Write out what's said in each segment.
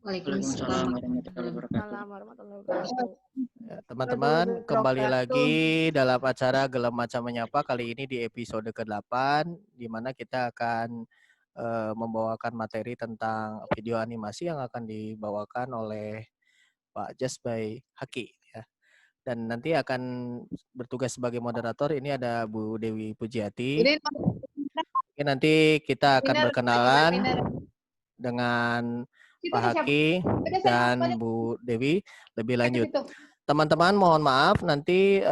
Waalaikumsalam warahmatullahi wabarakatuh. Warahmatullahi wabarakatuh. Ya, teman-teman, kembali lagi dalam acara Gelem Maca Menyapa kali ini di episode ke-8, di mana kita akan membawakan materi tentang video animasi yang akan dibawakan oleh Pak Jasbay Haki. Ya. Dan nanti akan bertugas sebagai moderator, ini ada Bu Dewi Pujiati. Oke, nanti kita akan berkenalan dengan Pak Haki dan Bu Dewi lebih lanjut. Teman-teman mohon maaf, nanti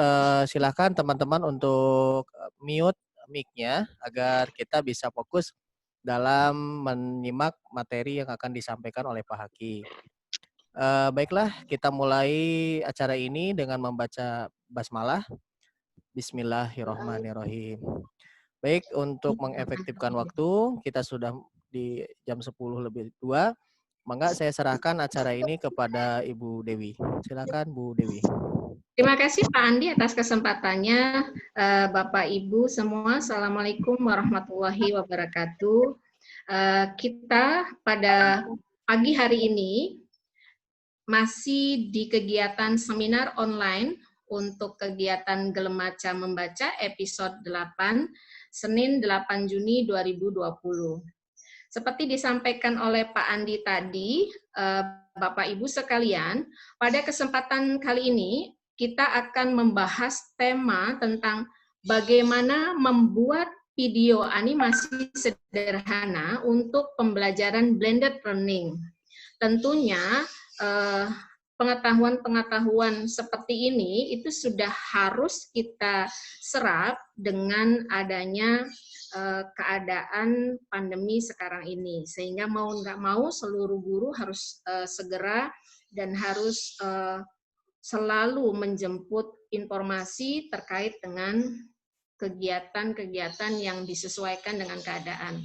silahkan teman-teman untuk mute mic-nya agar kita bisa fokus dalam menyimak materi yang akan disampaikan oleh Pak Haki. Baiklah, kita mulai acara ini dengan membaca basmalah. Bismillahirrahmanirrahim. Baik, untuk mengefektifkan waktu, kita sudah di jam 10:02. Mangga saya serahkan acara ini kepada Ibu Dewi. Silakan Bu Dewi. Terima kasih Pak Andi atas kesempatannya. Bapak Ibu semua, Assalamualaikum warahmatullahi wabarakatuh. Kita pada pagi hari ini masih di kegiatan seminar online untuk kegiatan Gelem Maca Membaca episode 8, Senin 8 Juni 2020. Seperti disampaikan oleh Pak Andi tadi, Bapak Ibu sekalian, pada kesempatan kali ini kita akan membahas tema tentang bagaimana membuat video animasi sederhana untuk pembelajaran blended learning. Tentunya pengetahuan-pengetahuan seperti ini itu sudah harus kita serap dengan adanya keadaan pandemi sekarang ini, sehingga mau nggak mau seluruh guru harus segera dan harus selalu menjemput informasi terkait dengan kegiatan-kegiatan yang disesuaikan dengan keadaan.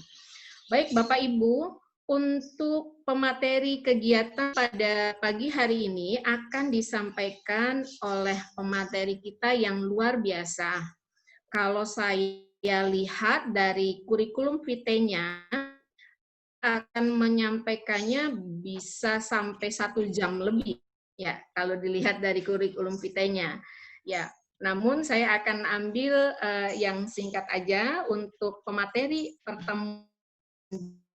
Baik Bapak Ibu, untuk pemateri kegiatan pada pagi hari ini akan disampaikan oleh pemateri kita yang luar biasa. Kalau saya lihat dari kurikulum vitae-nya, akan menyampaikannya bisa sampai 1 jam lebih. Ya, kalau dilihat dari kurikulum vitae-nya. Ya, namun saya akan ambil yang singkat aja untuk pemateri pertemuan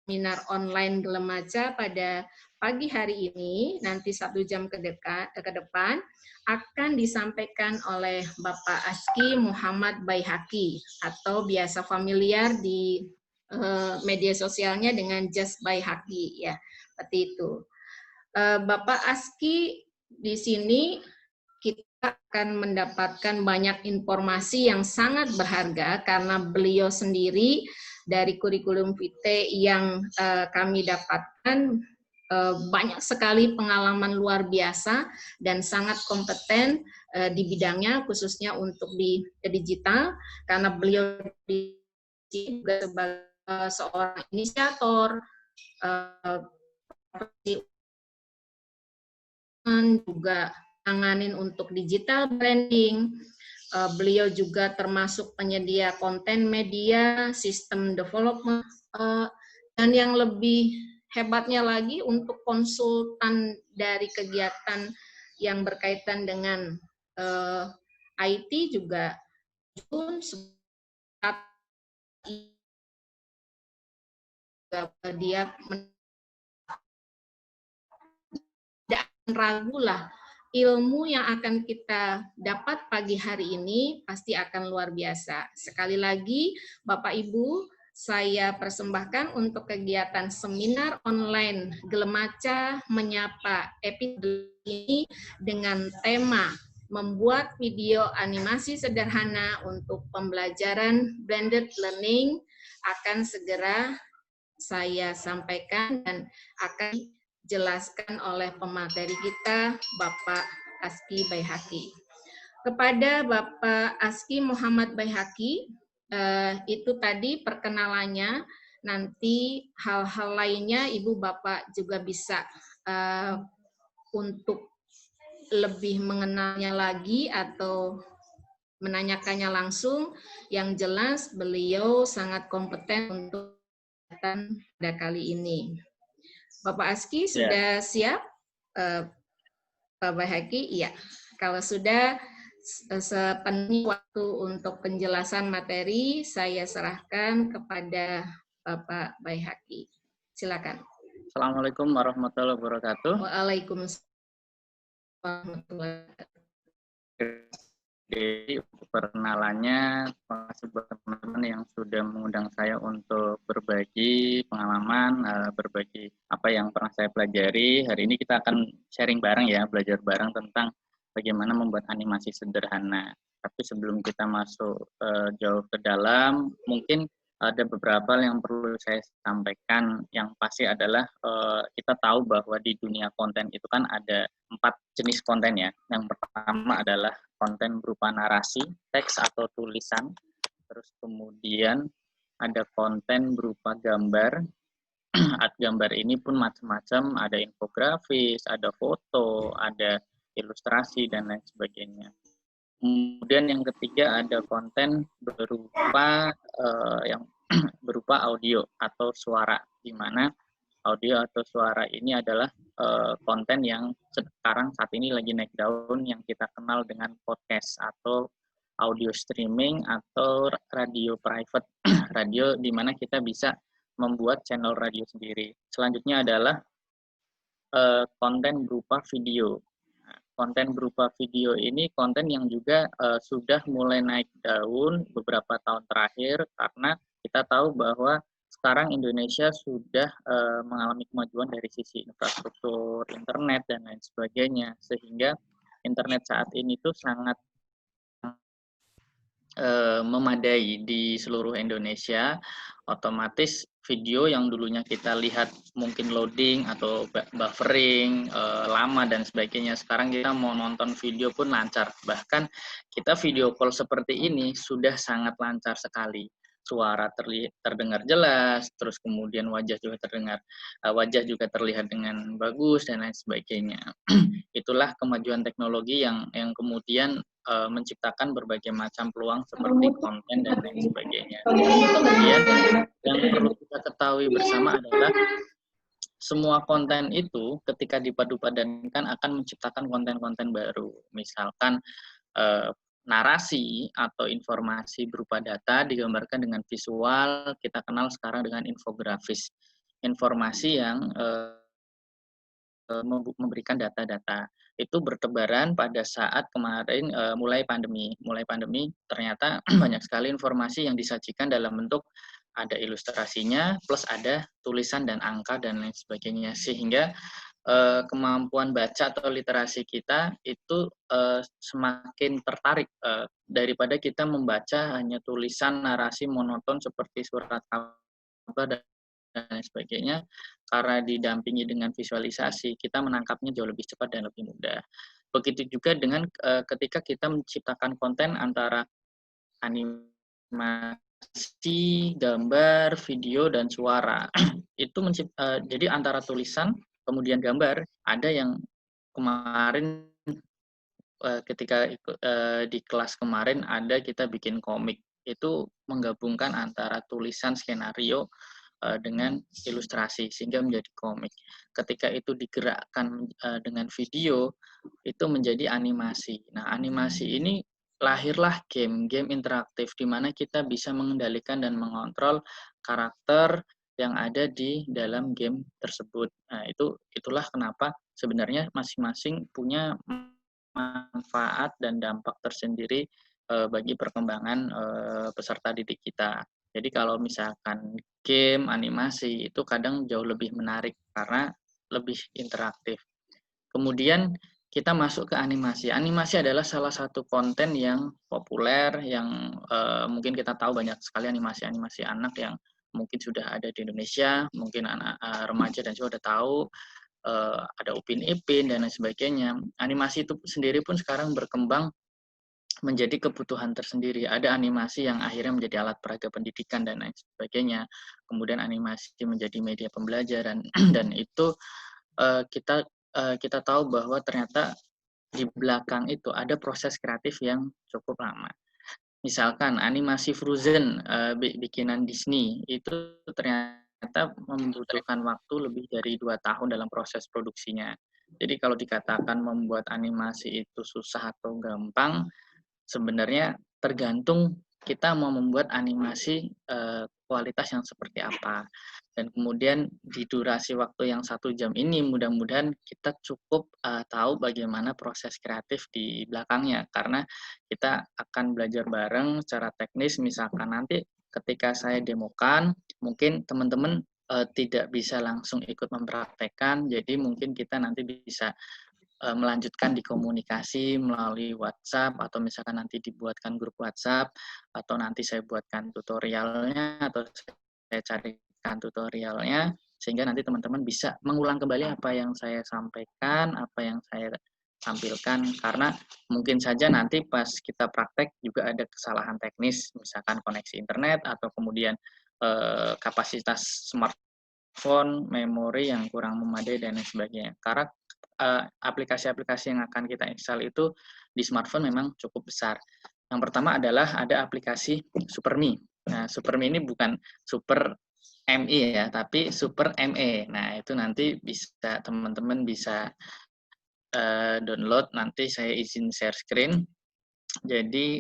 seminar online Gelem Maca pada pagi hari ini, nanti 1 jam ke depan, akan disampaikan oleh Bapak Aski Muhammad Baihaqi, atau biasa familiar di media sosialnya dengan Just Baihaqi, ya, seperti itu. Bapak Aski di sini kita akan mendapatkan banyak informasi yang sangat berharga karena beliau sendiri dari kurikulum vitae yang kami dapatkan banyak sekali pengalaman luar biasa dan sangat kompeten di bidangnya, khususnya untuk di digital, karena beliau juga sebagai seorang inisiator, juga nanganin untuk digital branding. Beliau juga termasuk penyedia konten media, sistem development, dan yang lebih hebatnya lagi untuk konsultan dari kegiatan yang berkaitan dengan IT juga dia tidak ragu lah, ilmu yang akan kita dapat pagi hari ini pasti akan luar biasa. Sekali lagi, Bapak Ibu, saya persembahkan untuk kegiatan seminar online Gelem Maca Menyapa episode ini dengan tema membuat video animasi sederhana untuk pembelajaran blended learning akan segera saya sampaikan dan akan dijelaskan oleh pemateri kita, Bapak Aski Baihaqi. Kepada Bapak Aski Muhammad Baihaqi, itu tadi perkenalannya, nanti hal-hal lainnya Ibu Bapak juga bisa untuk lebih mengenalnya lagi atau menanyakannya langsung. Yang jelas beliau sangat kompeten untuk pada kali ini. Bapak Aski Ya. sudah siap? Pak Bayhaqi, iya. Kalau sudah sepenuhnya waktu untuk penjelasan materi, saya serahkan kepada Bapak Bayhaqi. Silakan. Assalamualaikum warahmatullahi wabarakatuh. Waalaikumsalam warahmatullahi wabarakatuh. Jadi untuk perkenalannya, terima kasih buat teman-teman yang sudah mengundang saya untuk berbagi pengalaman, berbagi apa yang pernah saya pelajari. Hari ini kita akan sharing bareng ya, belajar bareng tentang bagaimana membuat animasi sederhana. Tapi sebelum kita masuk jauh ke dalam, mungkin ada beberapa hal yang perlu saya sampaikan. Yang pasti adalah kita tahu bahwa di dunia konten itu kan ada 4 jenis konten ya. Yang pertama adalah konten berupa narasi, teks atau tulisan. Terus kemudian ada konten berupa gambar. Gambar ini pun macam-macam, ada infografis, ada foto, ada ilustrasi, dan lain sebagainya. Kemudian yang ketiga ada konten berupa yang berupa audio atau suara, di mana audio atau suara ini adalah konten yang sekarang saat ini lagi naik daun yang kita kenal dengan podcast atau audio streaming atau radio private, radio di mana kita bisa membuat channel radio sendiri. Selanjutnya adalah konten berupa video. Konten berupa video ini konten yang juga sudah mulai naik daun beberapa tahun terakhir, karena kita tahu bahwa sekarang Indonesia sudah mengalami kemajuan dari sisi infrastruktur internet dan lain sebagainya, sehingga internet saat ini tuh sangat memadai di seluruh Indonesia. Otomatis video yang dulunya kita lihat mungkin loading atau buffering lama dan sebagainya, sekarang kita mau nonton video pun lancar. Bahkan kita video call seperti ini sudah sangat lancar sekali. Suara terdengar jelas, terus kemudian wajah juga terlihat dengan bagus dan lain sebagainya. Itulah kemajuan teknologi yang kemudian menciptakan berbagai macam peluang seperti konten dan lain sebagainya. Kemudian yang perlu kita ketahui bersama adalah semua konten itu ketika dipadu-padankan akan menciptakan konten-konten baru. Misalkan narasi atau informasi berupa data digambarkan dengan visual, kita kenal sekarang dengan infografis. Informasi yang memberikan data-data. Itu bertebaran pada saat kemarin mulai pandemi ternyata banyak sekali informasi yang disajikan dalam bentuk ada ilustrasinya plus ada tulisan dan angka dan lain sebagainya, sehingga kemampuan baca atau literasi kita itu semakin tertarik daripada kita membaca hanya tulisan narasi monoton seperti surat kabar dan lain sebagainya. Karena didampingi dengan visualisasi, kita menangkapnya jauh lebih cepat dan lebih mudah. Begitu juga dengan ketika kita menciptakan konten antara animasi, gambar, video, dan suara. Itu jadi antara tulisan, kemudian gambar, ada yang kemarin ketika di kelas kemarin ada kita bikin komik. Itu menggabungkan antara tulisan skenario dengan ilustrasi sehingga menjadi komik. Ketika itu digerakkan dengan video, itu menjadi animasi. Nah, animasi ini lahirlah game interaktif di mana kita bisa mengendalikan dan mengontrol karakter yang ada di dalam game tersebut. Nah, itulah kenapa sebenarnya masing-masing punya manfaat dan dampak tersendiri bagi perkembangan peserta didik kita. Jadi kalau misalkan game, animasi itu kadang jauh lebih menarik karena lebih interaktif. Kemudian kita masuk ke animasi. Animasi adalah salah satu konten yang populer, yang mungkin kita tahu banyak sekali animasi-animasi anak yang mungkin sudah ada di Indonesia, mungkin anak remaja dan juga sudah tahu, ada Upin Ipin dan lain sebagainya. Animasi itu sendiri pun sekarang berkembang menjadi kebutuhan tersendiri. Ada animasi yang akhirnya menjadi alat peraga pendidikan dan lain sebagainya. Kemudian animasi menjadi media pembelajaran dan itu kita tahu bahwa ternyata di belakang itu ada proses kreatif yang cukup lama. Misalkan animasi Frozen bikinan Disney itu ternyata ternyata membutuhkan waktu lebih dari 2 tahun dalam proses produksinya. Jadi kalau dikatakan membuat animasi itu susah atau gampang, sebenarnya tergantung kita mau membuat animasi kualitas yang seperti apa. Dan kemudian di durasi waktu yang 1 jam ini mudah-mudahan kita cukup tahu bagaimana proses kreatif di belakangnya. Karena kita akan belajar bareng secara teknis, misalkan nanti ketika saya demokan, mungkin teman-teman tidak bisa langsung ikut mempraktekkan, jadi mungkin kita nanti bisa melanjutkan di komunikasi melalui WhatsApp, atau misalkan nanti dibuatkan grup WhatsApp, atau nanti saya buatkan tutorialnya, atau saya carikan tutorialnya, sehingga nanti teman-teman bisa mengulang kembali apa yang saya sampaikan, apa yang saya tampilkan, karena mungkin saja nanti pas kita praktek juga ada kesalahan teknis, misalkan koneksi internet, atau kemudian kapasitas smartphone, memori yang kurang memadai, dan lain sebagainya. Karena aplikasi-aplikasi yang akan kita install itu di smartphone memang cukup besar. Yang pertama adalah ada aplikasi SuperMe. Nah, SuperMe ini bukan Super MI ya, tapi Super ME. Nah, itu nanti bisa teman-teman bisa download. Nanti saya izin share screen. Jadi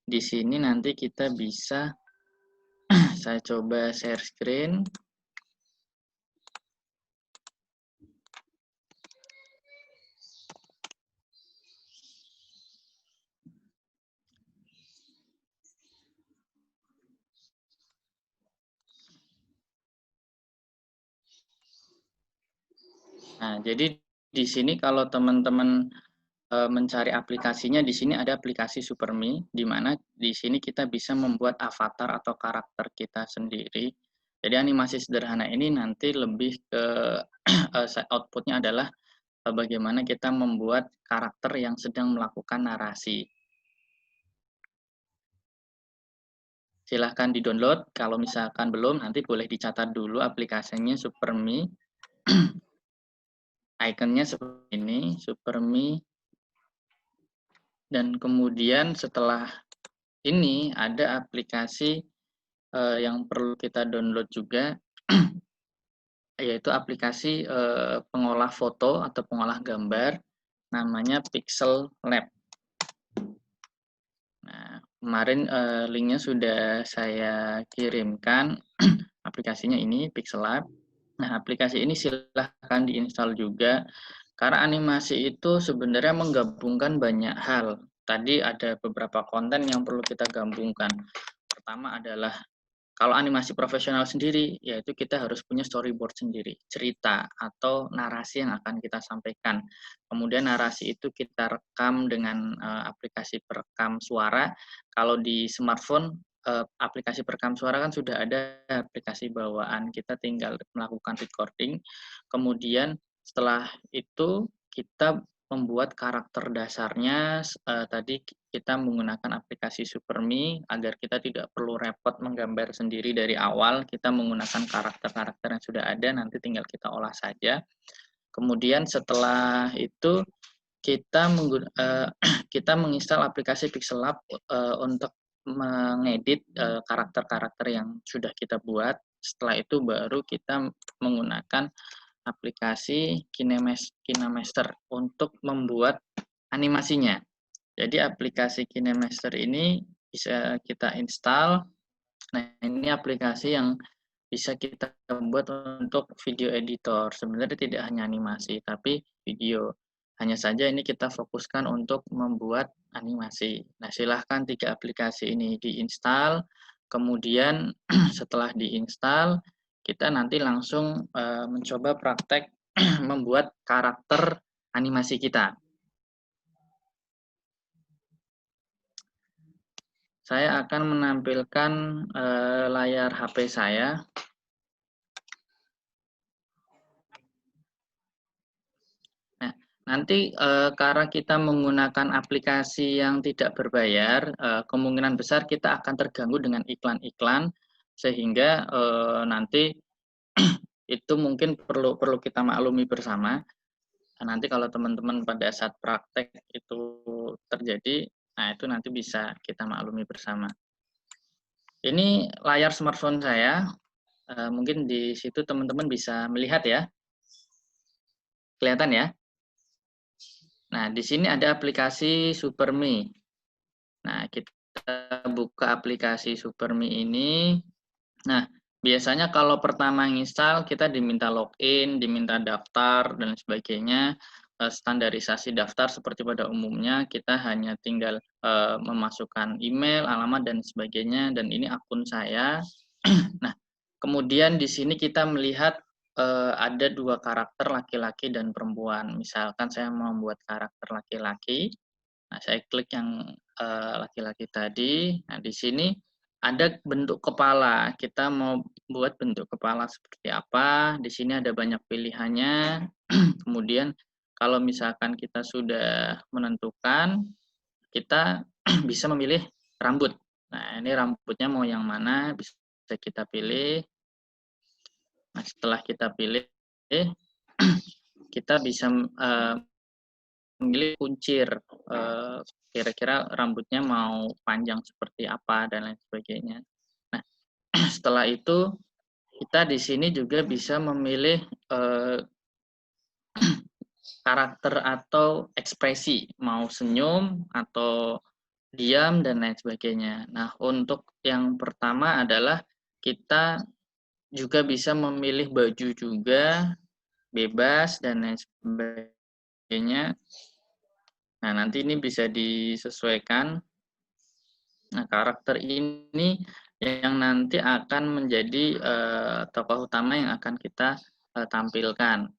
di sini nanti kita bisa saya coba share screen. Nah, jadi di sini kalau teman-teman mencari aplikasinya, di sini ada aplikasi SuperMe, di mana di sini kita bisa membuat avatar atau karakter kita sendiri. Jadi animasi sederhana ini nanti lebih ke outputnya adalah bagaimana kita membuat karakter yang sedang melakukan narasi. Silahkan di-download, kalau misalkan belum, nanti boleh dicatat dulu aplikasinya SuperMe. Ikonnya seperti ini, SuperMe. Dan kemudian setelah ini ada aplikasi yang perlu kita download juga, yaitu aplikasi pengolah foto atau pengolah gambar, namanya Pixel Lab. Nah, kemarin linknya sudah saya kirimkan, aplikasinya ini Pixel Lab. Nah, aplikasi ini silahkan diinstal juga, karena animasi itu sebenarnya menggabungkan banyak hal. Tadi ada beberapa konten yang perlu kita gabungkan. Pertama adalah, kalau animasi profesional sendiri, yaitu kita harus punya storyboard sendiri, cerita atau narasi yang akan kita sampaikan. Kemudian narasi itu kita rekam dengan aplikasi perekam suara. Kalau di smartphone, aplikasi perekam suara kan sudah ada aplikasi bawaan, kita tinggal melakukan recording. Kemudian setelah itu kita membuat karakter dasarnya. Tadi kita menggunakan aplikasi SuperMe agar kita tidak perlu repot menggambar sendiri dari awal. Kita menggunakan karakter-karakter yang sudah ada, nanti tinggal kita olah saja. Kemudian setelah itu kita kita menginstal aplikasi Pixel Lab untuk mengedit karakter-karakter yang sudah kita buat. Setelah itu baru kita menggunakan aplikasi KineMaster untuk membuat animasinya. Jadi aplikasi KineMaster ini bisa kita install. Nah, ini aplikasi yang bisa kita buat untuk video editor. Sebenarnya tidak hanya animasi, tapi video. Hanya saja ini kita fokuskan untuk membuat animasi. Nah, silahkan 3 aplikasi ini diinstal. Kemudian setelah diinstal, kita nanti langsung mencoba praktek membuat karakter animasi kita. Saya akan menampilkan layar HP saya. Nah, nanti karena kita menggunakan aplikasi yang tidak berbayar, kemungkinan besar kita akan terganggu dengan iklan-iklan, sehingga nanti itu mungkin perlu kita maklumi bersama. Nah, nanti kalau teman-teman pada saat praktek itu terjadi, nah itu nanti bisa kita maklumi bersama. Ini layar smartphone saya. Mungkin di situ teman-teman bisa melihat ya. Kelihatan ya? Nah, di sini ada aplikasi SuperMe. Nah, kita buka aplikasi SuperMe ini. Nah, biasanya kalau pertama install kita diminta login, diminta daftar dan sebagainya. Standarisasi daftar seperti pada umumnya, kita hanya tinggal memasukkan email, alamat dan sebagainya, dan ini akun saya. Nah, kemudian di sini kita melihat ada dua karakter laki-laki dan perempuan. Misalkan saya mau membuat karakter laki-laki, nah saya klik yang laki-laki tadi. Nah, di sini ada bentuk kepala. Kita mau buat bentuk kepala seperti apa? Di sini ada banyak pilihannya. Kemudian kalau misalkan kita sudah menentukan, kita bisa memilih rambut. Nah, ini rambutnya mau yang mana? Bisa kita pilih. Nah, setelah kita pilih, kita bisa memilih kuncir. Kira-kira rambutnya mau panjang seperti apa dan lain sebagainya. Nah, setelah itu kita di sini juga bisa memilih karakter atau ekspresi, mau senyum atau diam dan lain sebagainya. Nah, untuk yang pertama adalah kita juga bisa memilih baju juga, bebas dan lain sebagainya. Nah, nanti ini bisa disesuaikan. Nah, karakter ini yang nanti akan menjadi tokoh utama yang akan kita tampilkan.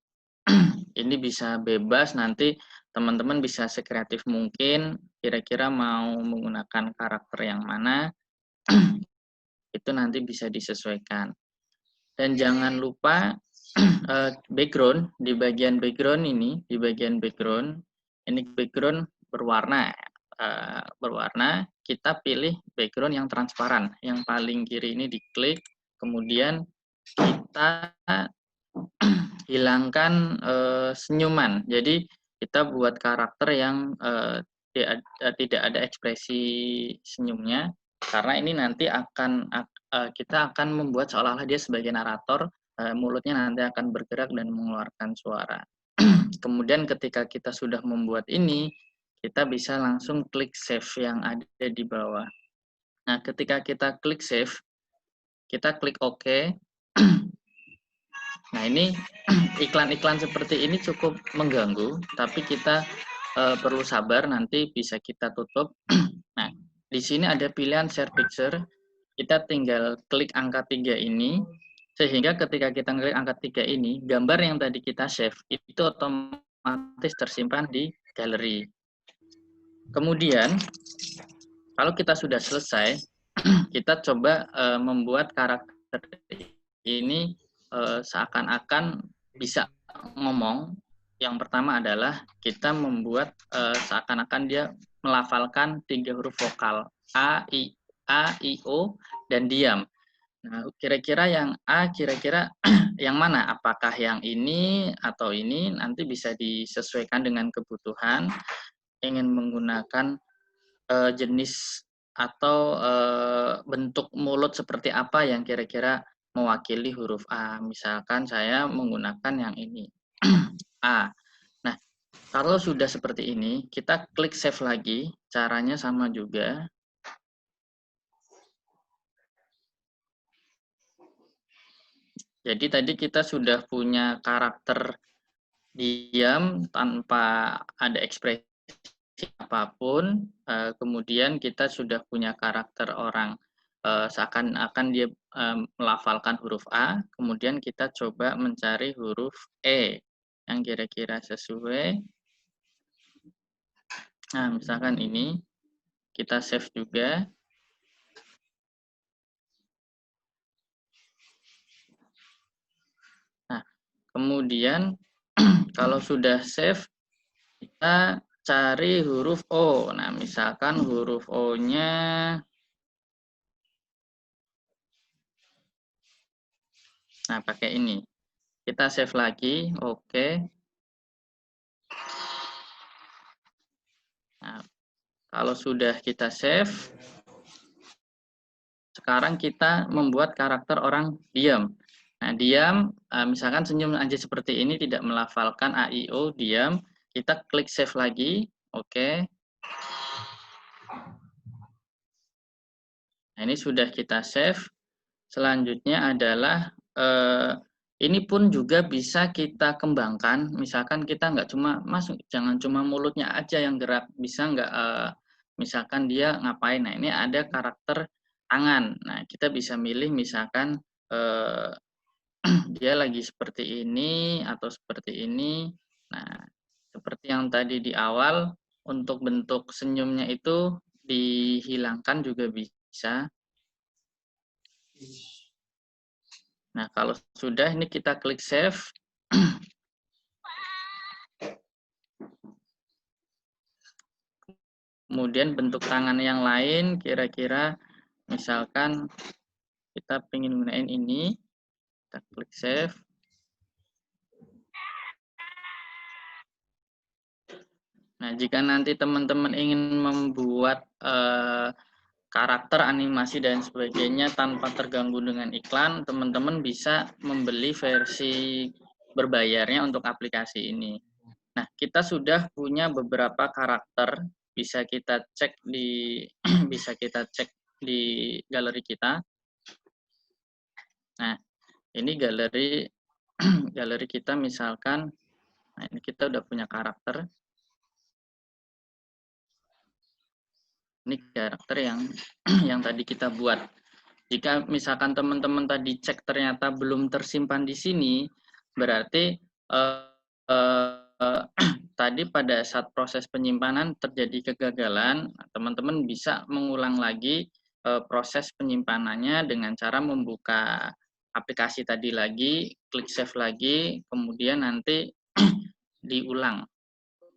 Ini bisa bebas, nanti teman-teman bisa sekreatif mungkin, kira-kira mau menggunakan karakter yang mana, itu nanti bisa disesuaikan. Dan jangan lupa background, di bagian background ini, background berwarna. Kita pilih background yang transparan. Yang paling kiri ini diklik, kemudian kita hilangkan senyuman. Jadi kita buat karakter yang tidak ada ekspresi senyumnya, karena ini nanti kita akan membuat seolah-olah dia sebagai narator, mulutnya nanti akan bergerak dan mengeluarkan suara. Kemudian ketika kita sudah membuat ini, kita bisa langsung klik save yang ada di bawah. Nah, ketika kita klik save, kita klik OK. Nah, ini iklan-iklan seperti ini cukup mengganggu, tapi kita perlu sabar, nanti bisa kita tutup. Nah, di sini ada pilihan share picture, kita tinggal klik angka 3 ini, sehingga ketika kita klik angka 3 ini, gambar yang tadi kita save, itu otomatis tersimpan di galeri. Kemudian, kalau kita sudah selesai, kita coba membuat karakter ini seakan-akan bisa ngomong. Yang pertama adalah kita membuat seakan-akan dia melafalkan 3 huruf vokal, A, I, O, dan diam. Nah, kira-kira yang A, kira-kira yang mana? Apakah yang ini atau ini? Nanti bisa disesuaikan dengan kebutuhan. Ingin menggunakan jenis atau bentuk mulut seperti apa yang kira-kira mewakili huruf A. Misalkan saya menggunakan yang ini, A. Nah, kalau sudah seperti ini, kita klik save lagi. Caranya sama juga. Jadi tadi kita sudah punya karakter diam tanpa ada ekspresi apapun, kemudian kita sudah punya karakter orang seakan-akan dia melafalkan huruf A, kemudian kita coba mencari huruf E yang kira-kira sesuai. Nah, misalkan ini, kita save juga. Nah, kemudian kalau sudah save, kita cari huruf O. Nah, misalkan huruf O-nya, nah pakai ini. Kita save lagi, oke. Nah, kalau sudah kita save, sekarang kita membuat karakter orang diam. Nah, diam, misalkan senyum aja seperti ini, tidak melafalkan A, I, O, diam. Kita klik save lagi, oke. Nah, ini sudah kita save. Selanjutnya adalah, ini pun juga bisa kita kembangkan. Misalkan kita nggak cuma, Mas, jangan cuma mulutnya aja yang gerak. Bisa nggak, misalkan dia ngapain. Nah, ini ada karakter tangan. Nah, kita bisa milih misalkan, dia lagi seperti ini atau seperti ini. Nah, seperti yang tadi di awal, untuk bentuk senyumnya itu dihilangkan juga bisa. Nah, kalau sudah ini kita klik save. Kemudian bentuk tangan yang lain, kira-kira misalkan kita ingin gunain ini, kita klik save. Nah, jika nanti teman-teman ingin membuat karakter, animasi, dan sebagainya tanpa terganggu dengan iklan, teman-teman bisa membeli versi berbayarnya untuk aplikasi ini. Nah, kita sudah punya beberapa karakter, bisa kita cek di bisa kita cek di galeri kita. Nah, ini galeri galeri kita misalkan, nah ini kita udah punya karakter. Ini karakter yang tadi kita buat. Jika misalkan teman-teman tadi cek ternyata belum tersimpan di sini, berarti tadi pada saat proses penyimpanan terjadi kegagalan, teman-teman bisa mengulang lagi proses penyimpanannya dengan cara membuka aplikasi tadi lagi, klik save lagi, kemudian nanti diulang.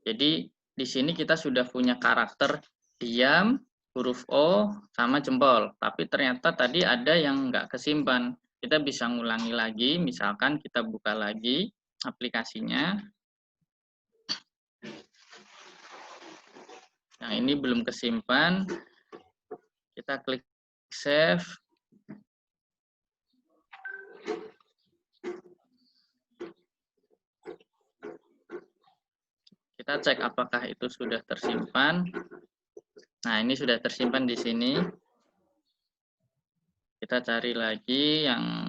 Jadi di sini kita sudah punya karakter diam, huruf O, sama jempol. Tapi ternyata tadi ada yang nggak kesimpan. Kita bisa ngulangi lagi, misalkan kita buka lagi aplikasinya. Nah, ini belum kesimpan. Kita klik save. Kita cek apakah itu sudah tersimpan. Nah, ini sudah tersimpan di sini. Kita cari lagi yang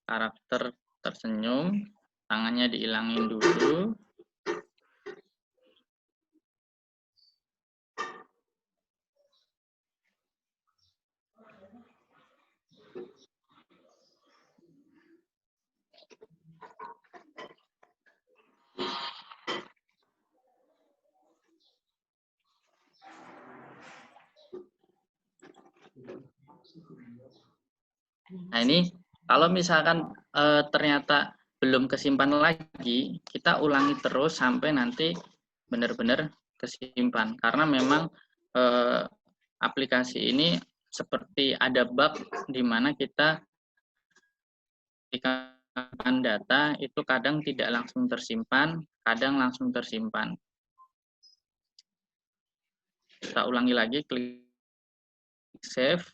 karakter tersenyum, tangannya dihilangin dulu. Nah, ini kalau misalkan ternyata belum kesimpan lagi, kita ulangi terus sampai nanti benar-benar kesimpan. Karena memang aplikasi ini seperti ada bug di mana kita ketikkan data itu kadang tidak langsung tersimpan, kadang langsung tersimpan. Kita ulangi lagi, klik save.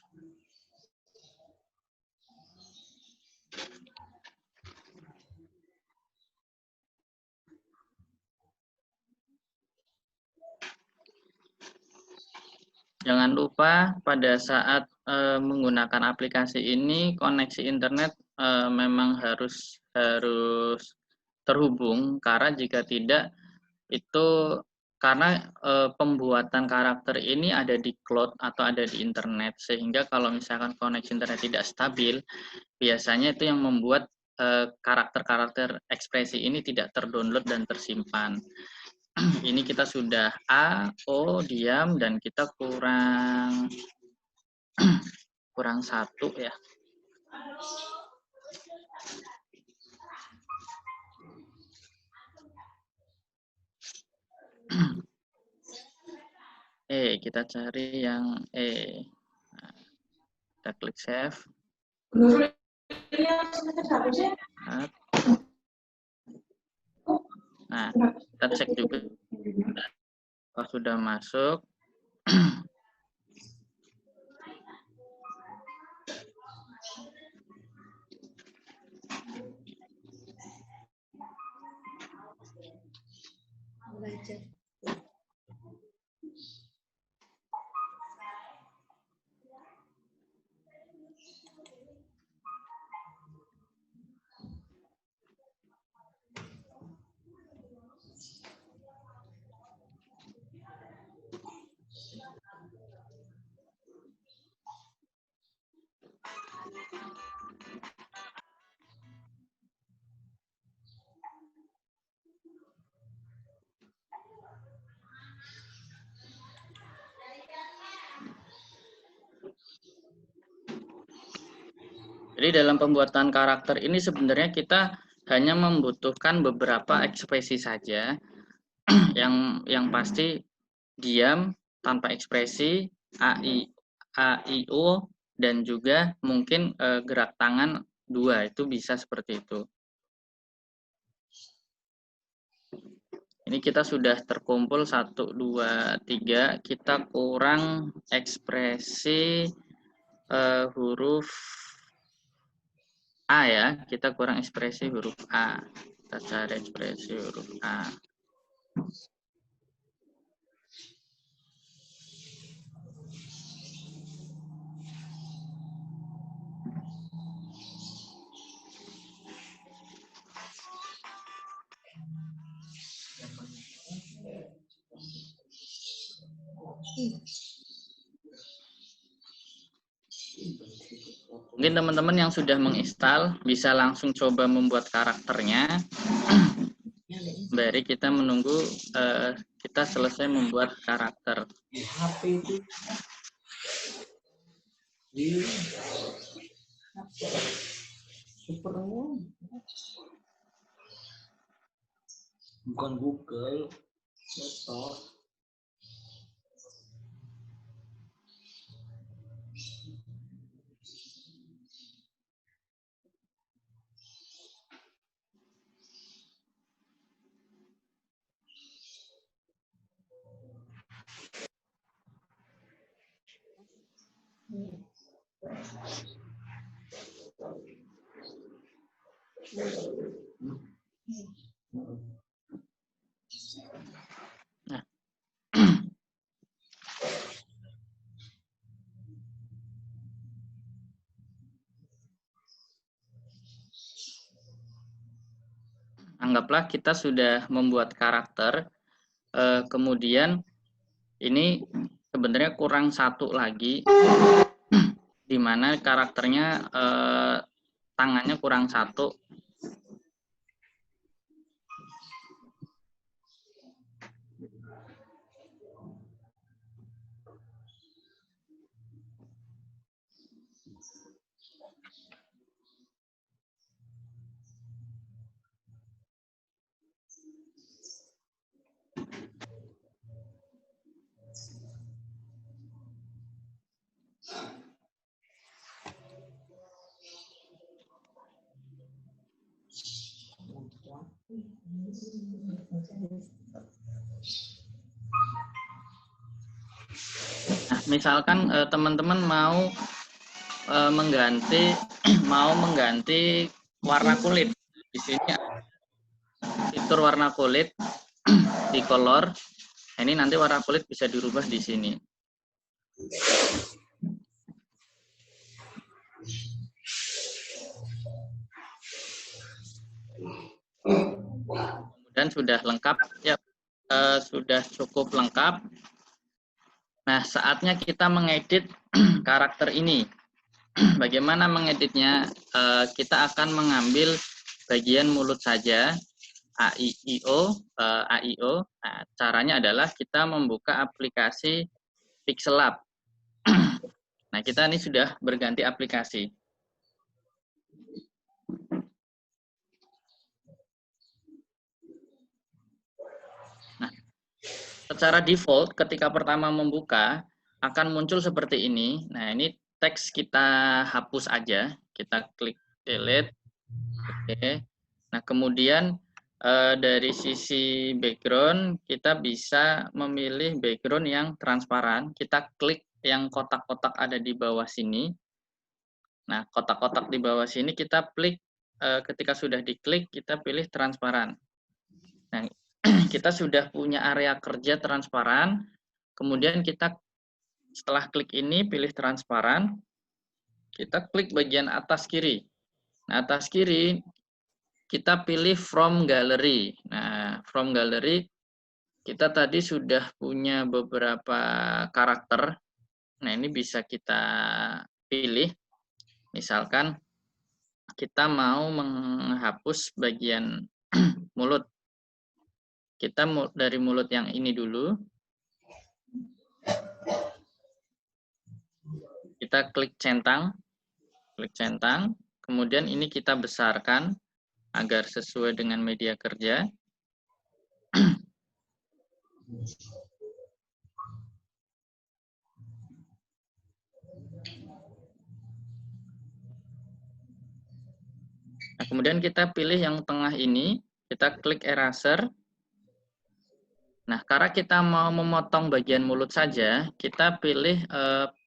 Jangan lupa pada saat menggunakan aplikasi ini, koneksi internet memang harus terhubung, karena jika tidak, itu karena pembuatan karakter ini ada di cloud atau ada di internet, sehingga kalau misalkan koneksi internet tidak stabil, biasanya itu yang membuat karakter-karakter ekspresi ini tidak terdownload dan tersimpan. Ini kita sudah A, O, diam, dan kita kurang satu ya. Kita cari yang E. Nah, kita klik save. Nah, kita cek juga kalau sudah masuk. belajar. Jadi dalam pembuatan karakter ini sebenarnya kita hanya membutuhkan beberapa ekspresi saja yang pasti diam tanpa ekspresi, AIO dan juga mungkin gerak tangan 2 itu bisa seperti itu. Ini kita sudah terkumpul 1, 2, 3, kita kurang ekspresi huruf A ya, kita kurang ekspresi huruf A. Kita cari ekspresi huruf A. Mungkin teman-teman yang sudah menginstal bisa langsung coba membuat karakternya. Dari kita menunggu kita selesai membuat karakter. HP itu super bukan Google, laptop. Nah. Anggaplah kita sudah membuat karakter, kemudian ini sebenarnya kurang 1 lagi, di mana karakternya tangannya kurang 1. Nah, misalkan teman-teman mau mengganti warna kulit. Di sini fitur warna kulit di color. Ini nanti warna kulit bisa dirubah di sini. Kemudian sudah lengkap ya, sudah cukup lengkap. Nah, saatnya kita mengedit karakter ini. Bagaimana mengeditnya? Kita akan mengambil bagian mulut saja, AIO. Nah, caranya adalah kita membuka aplikasi Pixellab. Nah, kita ini sudah berganti aplikasi. Nah, secara default ketika pertama membuka akan muncul seperti ini. Nah, ini teks kita hapus aja, kita klik delete. Oke. Nah, kemudian dari sisi background kita bisa memilih background yang transparan. Kita klik yang kotak-kotak ada di bawah sini. Nah, kotak-kotak di bawah sini kita klik, ketika sudah diklik kita pilih transparan. Nah, kita sudah punya area kerja transparan. Kemudian kita setelah klik ini, pilih transparan, kita klik bagian atas kiri. Nah, atas kiri kita pilih from gallery. Nah, from gallery kita tadi sudah punya beberapa karakter. Nah, ini bisa kita pilih. Misalkan kita mau menghapus bagian mulut. Kita dari mulut yang ini dulu. Kita klik centang. Klik centang. Kemudian ini kita besarkan agar sesuai dengan media kerja. Nah, kemudian kita pilih yang tengah ini, kita klik eraser. Nah, karena kita mau memotong bagian mulut saja, kita pilih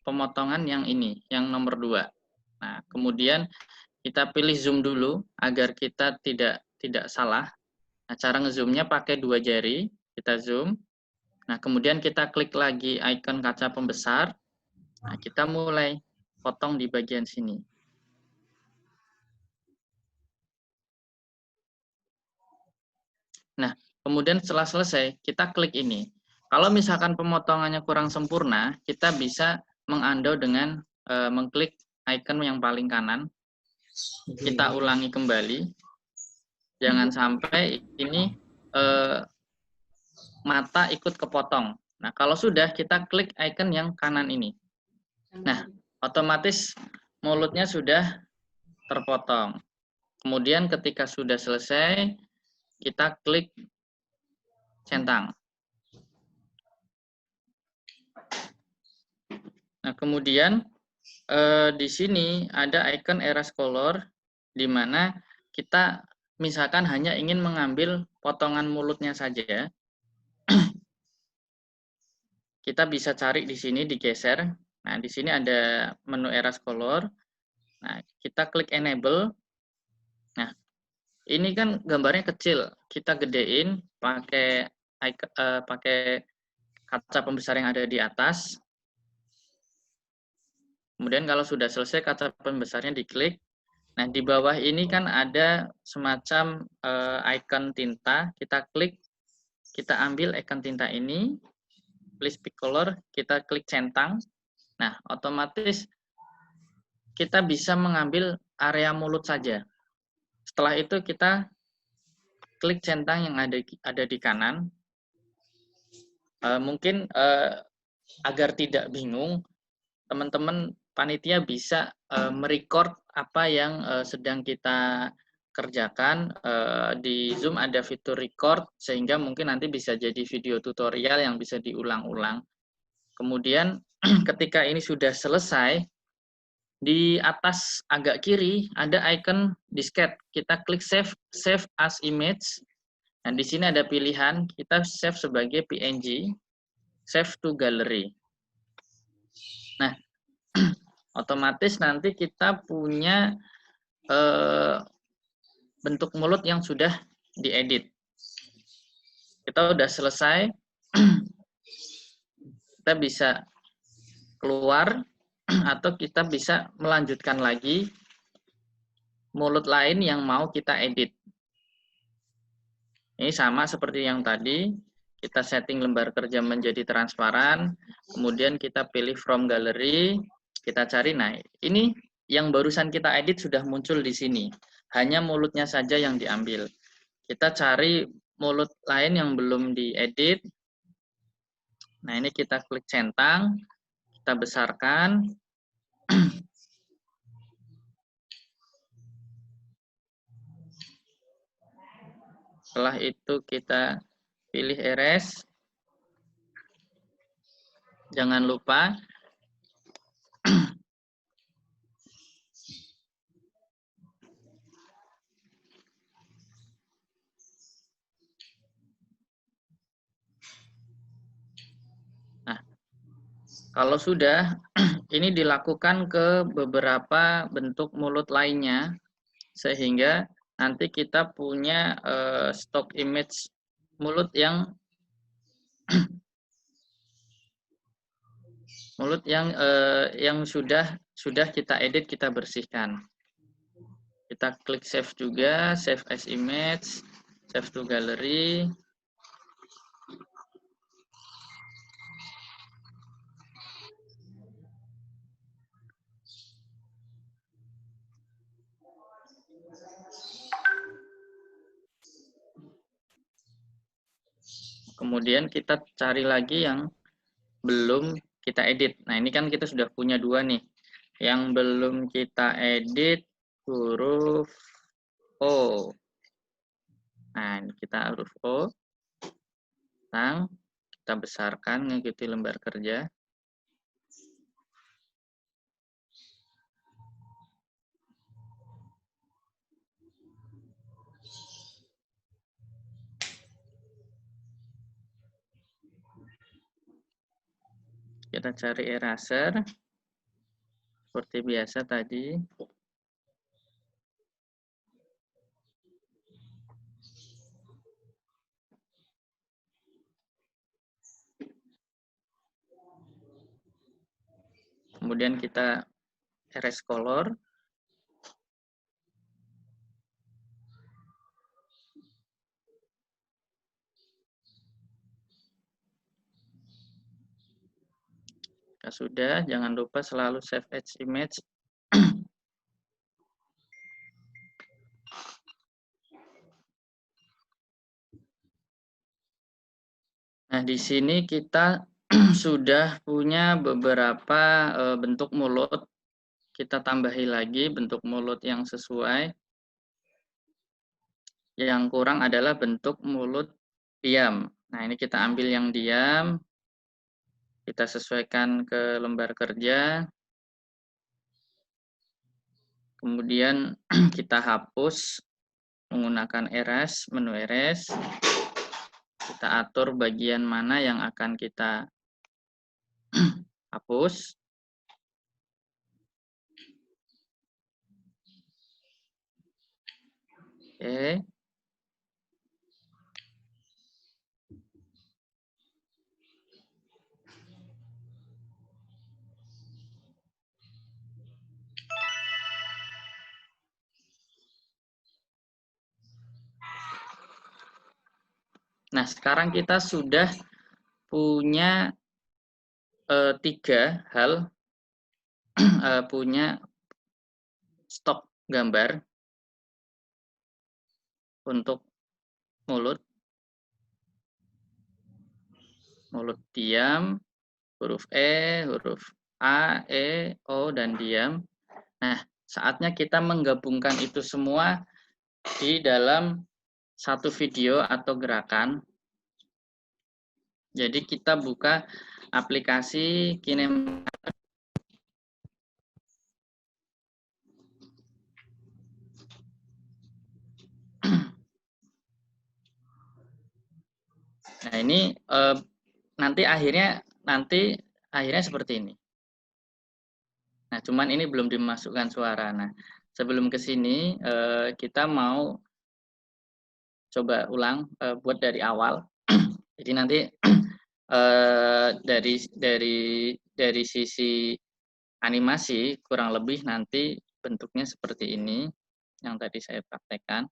pemotongan yang ini, yang nomor 2. Nah, kemudian kita pilih zoom dulu agar kita tidak salah. Nah, cara ngezoomnya pakai 2 jari, kita zoom. Nah, kemudian kita klik lagi icon kaca pembesar. Nah, kita mulai potong di bagian sini. Nah, kemudian setelah selesai, kita klik ini. Kalau misalkan pemotongannya kurang sempurna, kita bisa mengundo dengan mengklik icon yang paling kanan. Kita ulangi kembali. Jangan sampai ini mata ikut kepotong. Nah, kalau sudah, kita klik icon yang kanan ini. Nah, otomatis mulutnya sudah terpotong. Kemudian ketika sudah selesai, kita klik centang. Nah, kemudian di sini ada icon erase color, di mana kita misalkan hanya ingin mengambil potongan mulutnya saja. Kita bisa cari di sini, digeser. Nah, di sini ada menu erase color. Nah, kita klik enable. Nah, ini kan gambarnya kecil. Kita gedein pakai kaca pembesar yang ada di atas. Kemudian kalau sudah selesai kaca pembesarnya diklik. Nah, di bawah ini kan ada semacam icon tinta. Kita klik, kita ambil icon tinta ini. Please pick color, kita klik centang. Nah, otomatis kita bisa mengambil area mulut saja. Setelah itu kita klik centang yang ada di kanan. Mungkin agar tidak bingung, teman-teman panitia bisa merecord apa yang sedang kita kerjakan. Di Zoom ada fitur record, sehingga mungkin nanti bisa jadi video tutorial yang bisa diulang-ulang. Kemudian ketika ini sudah selesai, di atas agak kiri ada icon disket. Kita klik save as image. Nah, di sini ada pilihan, kita save sebagai PNG, save to gallery. Nah, otomatis nanti kita punya bentuk mulut yang sudah diedit. Kita udah selesai, kita bisa keluar atau kita bisa melanjutkan lagi mulut lain yang mau kita edit. Ini sama seperti yang tadi, kita setting lembar kerja menjadi transparan, kemudian kita pilih from gallery, kita cari. Nah, ini yang barusan kita edit sudah muncul di sini. Hanya mulutnya saja yang diambil. Kita cari mulut lain yang belum diedit. Nah, ini kita klik centang, kita besarkan. Setelah itu kita pilih erase. Jangan lupa kalau sudah, ini dilakukan ke beberapa bentuk mulut lainnya, sehingga nanti kita punya stock image mulut yang sudah kita edit, kita bersihkan. Kita klik save juga, save as image, save to gallery. Kemudian kita cari lagi yang belum kita edit. Nah, ini kan kita sudah punya 2 nih. Yang belum kita edit huruf O. Nah, ini kita huruf O. Kita besarkan mengikuti lembar kerja. Kita cari eraser. Seperti biasa tadi. Kemudian kita erase color. Jika sudah, jangan lupa selalu save as image. Nah, di sini kita sudah punya beberapa bentuk mulut. Kita tambahi lagi bentuk mulut yang sesuai. Yang kurang adalah bentuk mulut diam. Nah, ini kita ambil yang diam. Kita sesuaikan ke lembar kerja. Kemudian kita hapus menggunakan erase, menu erase. Kita atur bagian mana yang akan kita hapus. Oke. Nah, sekarang kita sudah punya 3 hal, punya stok gambar untuk mulut diam, huruf E, huruf A, E, O, dan diam. Nah, saatnya kita menggabungkan itu semua di dalam satu video atau gerakan. Jadi kita buka aplikasi KineMaster. Nah, ini nanti akhirnya seperti ini. Nah, cuman ini belum dimasukkan suara. Nah, sebelum ke sini kita mau coba ulang buat dari awal. Jadi nanti dari sisi animasi kurang lebih nanti bentuknya seperti ini yang tadi saya praktekkan.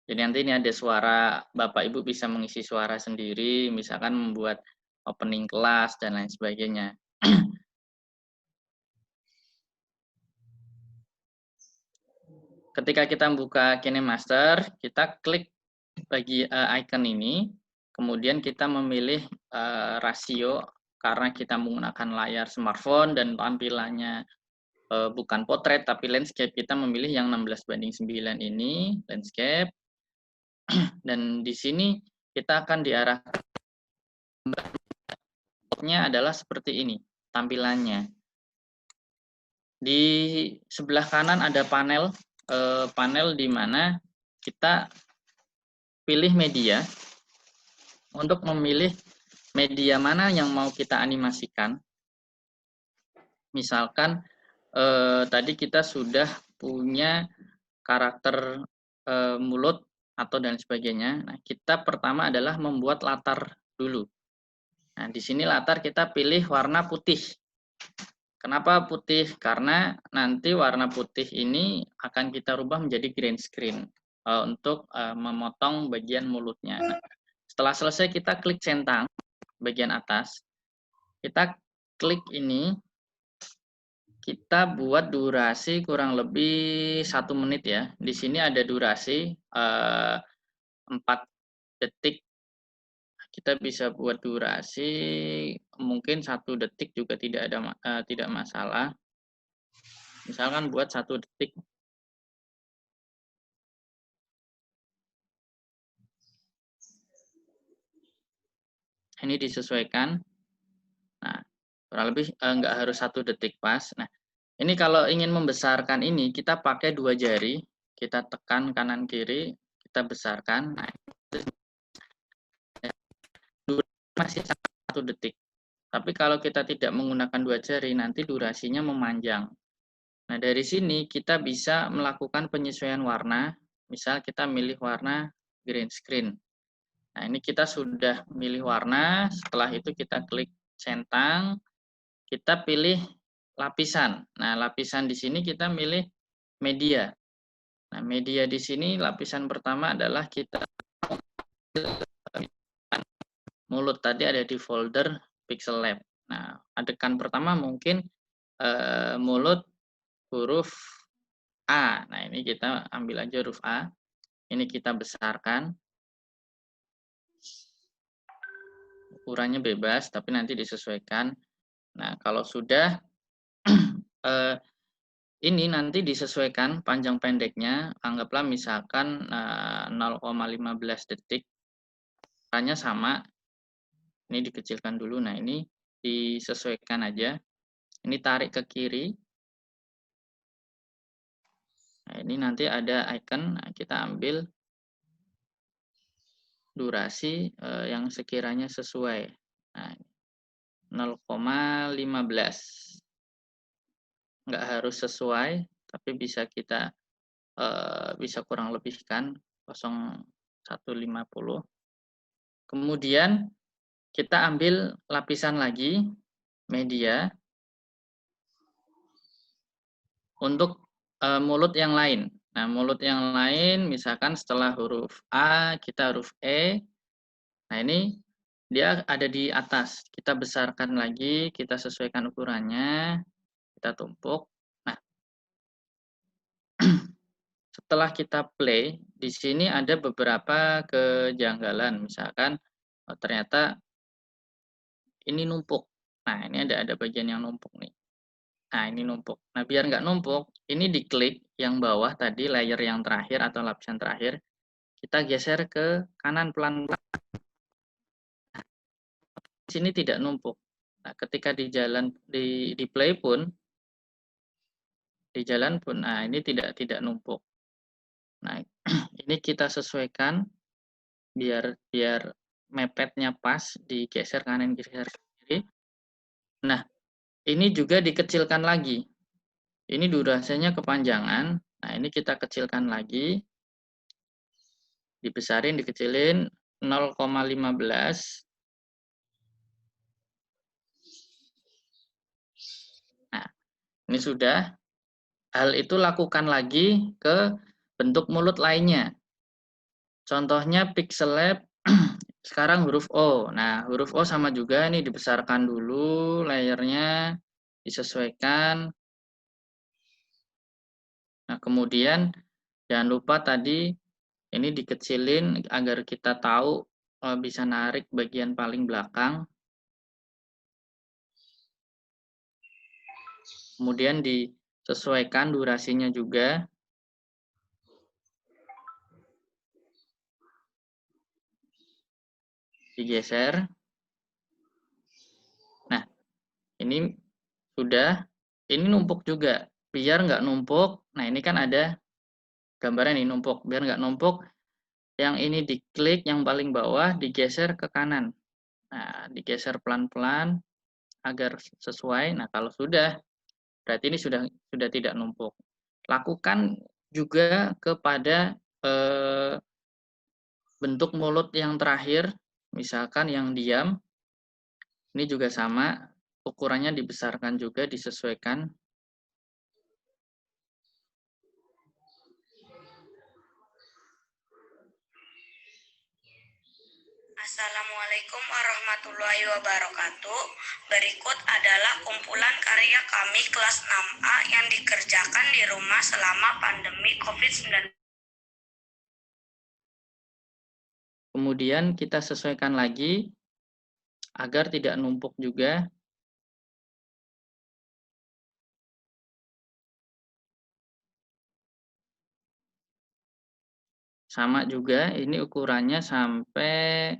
Jadi nanti ini ada suara, Bapak Ibu bisa mengisi suara sendiri, misalkan membuat opening kelas dan lain sebagainya. Ketika kita buka KineMaster, kita klik bagi icon ini, kemudian kita memilih rasio karena kita menggunakan layar smartphone dan tampilannya bukan potret tapi landscape, kita memilih yang 16:9 ini, landscape. Dan di sini kita akan diarahkannya adalah seperti ini tampilannya. Di sebelah kanan ada panel di mana kita pilih media untuk memilih media mana yang mau kita animasikan. Misalkan tadi kita sudah punya karakter mulut atau dan sebagainya. Nah, kita pertama adalah membuat latar dulu. Nah, di sini latar kita pilih warna putih. Kenapa putih? Karena nanti warna putih ini akan kita rubah menjadi green screen untuk memotong bagian mulutnya. Nah, setelah selesai kita klik centang bagian atas. Kita klik ini, kita buat durasi kurang lebih 1 menit ya. Di sini ada durasi 4 detik. Kita bisa buat durasi mungkin 1 detik juga tidak masalah. Misalkan buat 1 detik. Ini disesuaikan. Nah, kurang lebih nggak harus 1 detik pas. Nah, ini kalau ingin membesarkan ini, kita pakai 2 jari, kita tekan kanan kiri, kita besarkan. Nah, masih 1 detik. Tapi kalau kita tidak menggunakan 2 jari, nanti durasinya memanjang. Nah, dari sini kita bisa melakukan penyesuaian warna. Misal kita milih warna green screen. Nah, ini kita sudah milih warna, setelah itu kita klik centang, kita pilih lapisan. Nah, lapisan di sini kita milih media. Nah, media di sini lapisan pertama adalah kita mulut, tadi ada di folder Pixel Lab. Nah, adegan pertama mungkin mulut huruf A. Nah, ini kita ambil aja huruf A. Ini kita besarkan. Ukurannya bebas, tapi nanti disesuaikan. Nah, kalau sudah ini nanti disesuaikan panjang pendeknya, anggaplah misalkan 0,15 detik. Ukurannya sama. Ini dikecilkan dulu. Nah, ini disesuaikan aja. Ini tarik ke kiri. Nah, ini nanti ada icon, nah, kita ambil durasi yang sekiranya sesuai. Nah, 0,15. Nggak harus sesuai, tapi bisa kita bisa kurang lebihkan 0,150. Kemudian kita ambil lapisan lagi, media, untuk mulut yang lain. Nah, mulut yang lain, misalkan setelah huruf A, kita huruf E. Nah, ini dia ada di atas. Kita besarkan lagi, kita sesuaikan ukurannya, kita tumpuk. Nah, setelah kita play, di sini ada beberapa kejanggalan. Misalkan, ternyata ini numpuk. Nah, ini ada bagian yang numpuk nih. Nah, ini numpuk. Nah, biar nggak numpuk, ini diklik yang bawah tadi, layer yang terakhir atau lapisan terakhir. Kita geser ke kanan pelan-pelan. Di sini tidak numpuk. Nah, ketika di play pun, nah ini tidak numpuk. Nah, ini kita sesuaikan biar mepetnya pas, digeser kanan kiri. Nah, ini juga dikecilkan lagi. Ini durasinya kepanjangan. Nah, ini kita kecilkan lagi. Dibesarin, dikecilin 0,15. Nah, ini sudah. Hal itu lakukan lagi ke bentuk mulut lainnya. Contohnya Pixel Lab sekarang huruf O. Nah, huruf O sama juga nih, dibesarkan dulu layernya, disesuaikan. Nah, kemudian jangan lupa tadi ini dikecilin agar kita tahu bisa narik bagian paling belakang. Kemudian disesuaikan durasinya juga. Digeser. Nah, ini sudah. Ini numpuk juga. Biar nggak numpuk, nah ini kan ada gambarnya nih numpuk. Biar nggak numpuk, yang ini diklik, yang paling bawah digeser ke kanan. Nah, digeser pelan-pelan agar sesuai. Nah, kalau sudah, berarti ini sudah tidak numpuk. Lakukan juga kepada bentuk mulut yang terakhir, misalkan yang diam, ini juga sama, ukurannya dibesarkan juga, disesuaikan. Assalamualaikum warahmatullahi wabarakatuh. Berikut adalah kumpulan karya kami kelas 6A yang dikerjakan di rumah selama pandemi COVID-19. Kemudian kita sesuaikan lagi agar tidak numpuk juga. Sama juga, ini ukurannya sampai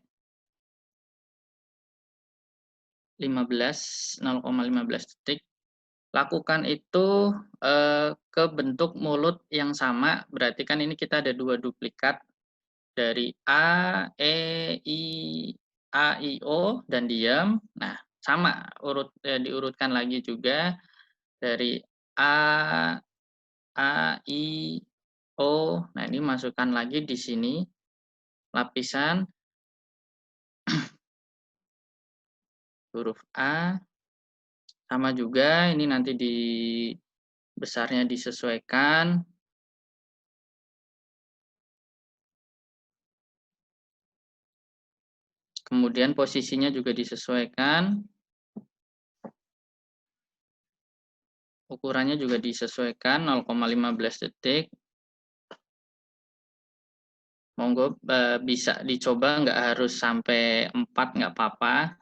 0,15 detik. Lakukan itu ke bentuk mulut yang sama, berarti kan ini kita ada 2 duplikat dari A, E, I, O, dan diam. Nah, sama, diurutkan lagi juga dari A, I, O. Nah, ini masukkan lagi di sini, lapisan huruf A, sama juga, ini nanti besarnya disesuaikan. Kemudian posisinya juga disesuaikan. Ukurannya juga disesuaikan 0,15 detik. Monggo bisa dicoba, nggak harus sampai 4, nggak apa-apa.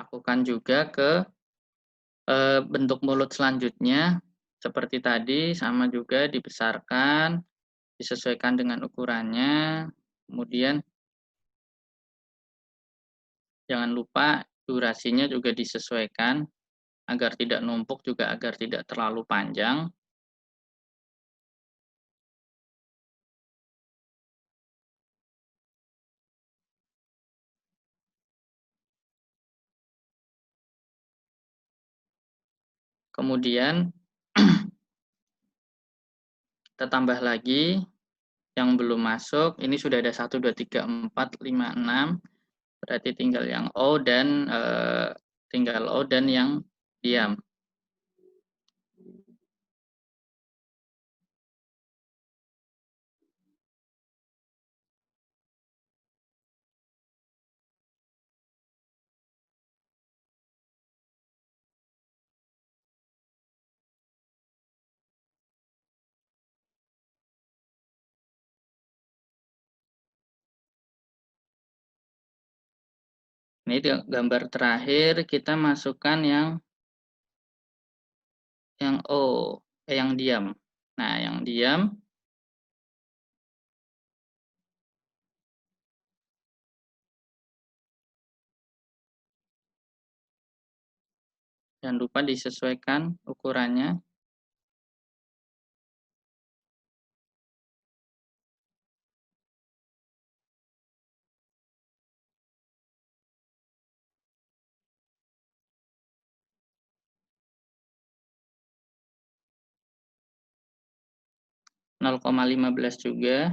Lakukan juga ke bentuk mulut selanjutnya. Seperti tadi, sama juga dibesarkan, disesuaikan dengan ukurannya. Kemudian jangan lupa durasinya juga disesuaikan agar tidak numpuk, juga agar tidak terlalu panjang. Kemudian kita tambah lagi yang belum masuk. Ini sudah ada 1, 2, 3, 4, 5, 6. Berarti tinggal yang O dan yang diam. Ini gambar terakhir, kita masukkan yang O, yang diam. Nah, yang diam jangan lupa disesuaikan ukurannya. Nol koma 15 juga.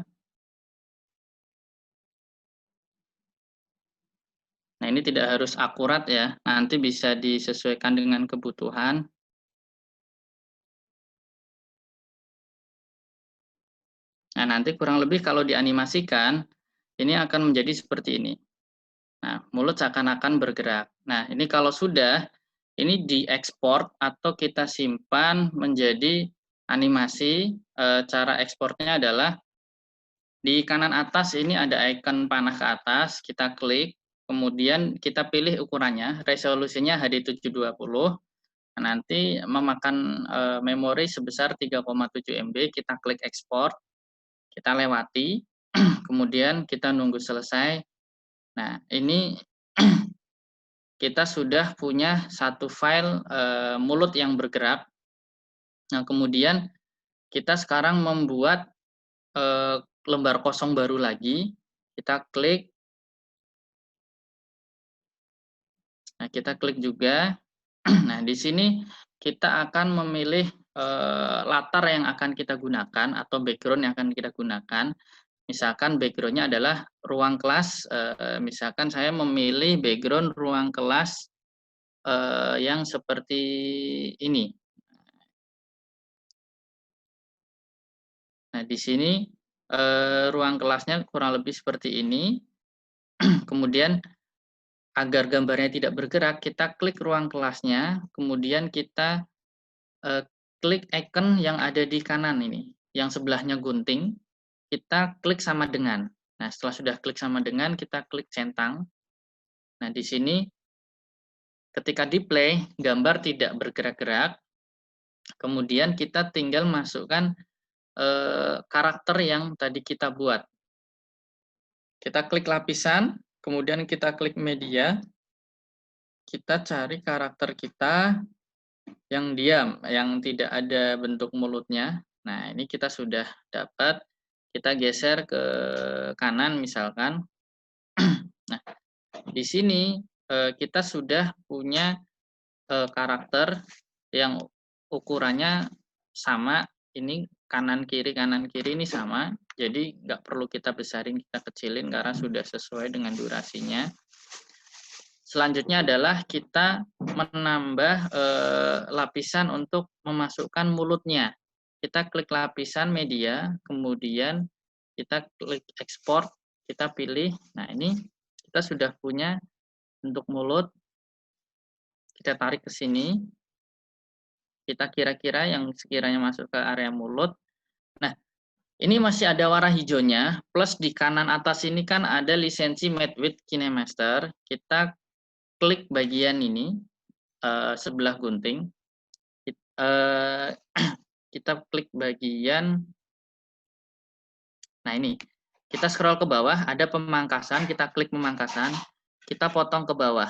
Nah, ini tidak harus akurat ya, nanti bisa disesuaikan dengan kebutuhan. Nah, nanti kurang lebih kalau dianimasikan, ini akan menjadi seperti ini. Nah, mulut seakan-akan bergerak. Nah, ini kalau sudah, ini diekspor atau kita simpan menjadi animasi. Cara ekspornya adalah di kanan atas ini ada icon panah ke atas, kita klik, kemudian kita pilih ukurannya, resolusinya HD720. Nah, nanti memakan memori sebesar 3,7 MB, kita klik ekspor, kita lewati, kemudian kita nunggu selesai. Nah, ini kita sudah punya satu file mulut yang bergerak. Nah, kemudian kita sekarang membuat lembar kosong baru lagi. Kita klik, Nah, kita klik juga. Nah, di sini kita akan memilih latar yang akan kita gunakan atau background yang akan kita gunakan. Misalkan background-nya adalah ruang kelas, misalkan saya memilih background ruang kelas yang seperti ini. Nah, di sini ruang kelasnya kurang lebih seperti ini. Kemudian agar gambarnya tidak bergerak, kita klik ruang kelasnya, kemudian kita klik icon yang ada di kanan ini, yang sebelahnya gunting, kita klik sama dengan. Nah, setelah sudah klik sama dengan, kita klik centang. Nah, di sini ketika di play, gambar tidak bergerak-gerak, kemudian kita tinggal masukkan karakter yang tadi kita buat. Kita klik lapisan, kemudian kita klik media, kita cari karakter kita yang diam, yang tidak ada bentuk mulutnya. Nah, ini kita sudah dapat. Kita geser ke kanan misalkan. Nah, di sini kita sudah punya karakter yang ukurannya sama. Ini kanan kiri ini sama. Jadi nggak perlu kita besarin, kita kecilin karena sudah sesuai dengan durasinya. Selanjutnya adalah kita menambah lapisan untuk memasukkan mulutnya. Kita klik lapisan media, kemudian kita klik ekspor, kita pilih. Nah, ini kita sudah punya bentuk mulut. Kita tarik ke sini. Kita kira-kira yang sekiranya masuk ke area mulut. Nah, ini masih ada warna hijaunya, plus di kanan atas ini kan ada lisensi Made with KineMaster. Kita klik bagian ini, sebelah gunting, kita klik bagian, nah ini, kita scroll ke bawah, ada pemangkasan, kita klik pemangkasan, kita potong ke bawah.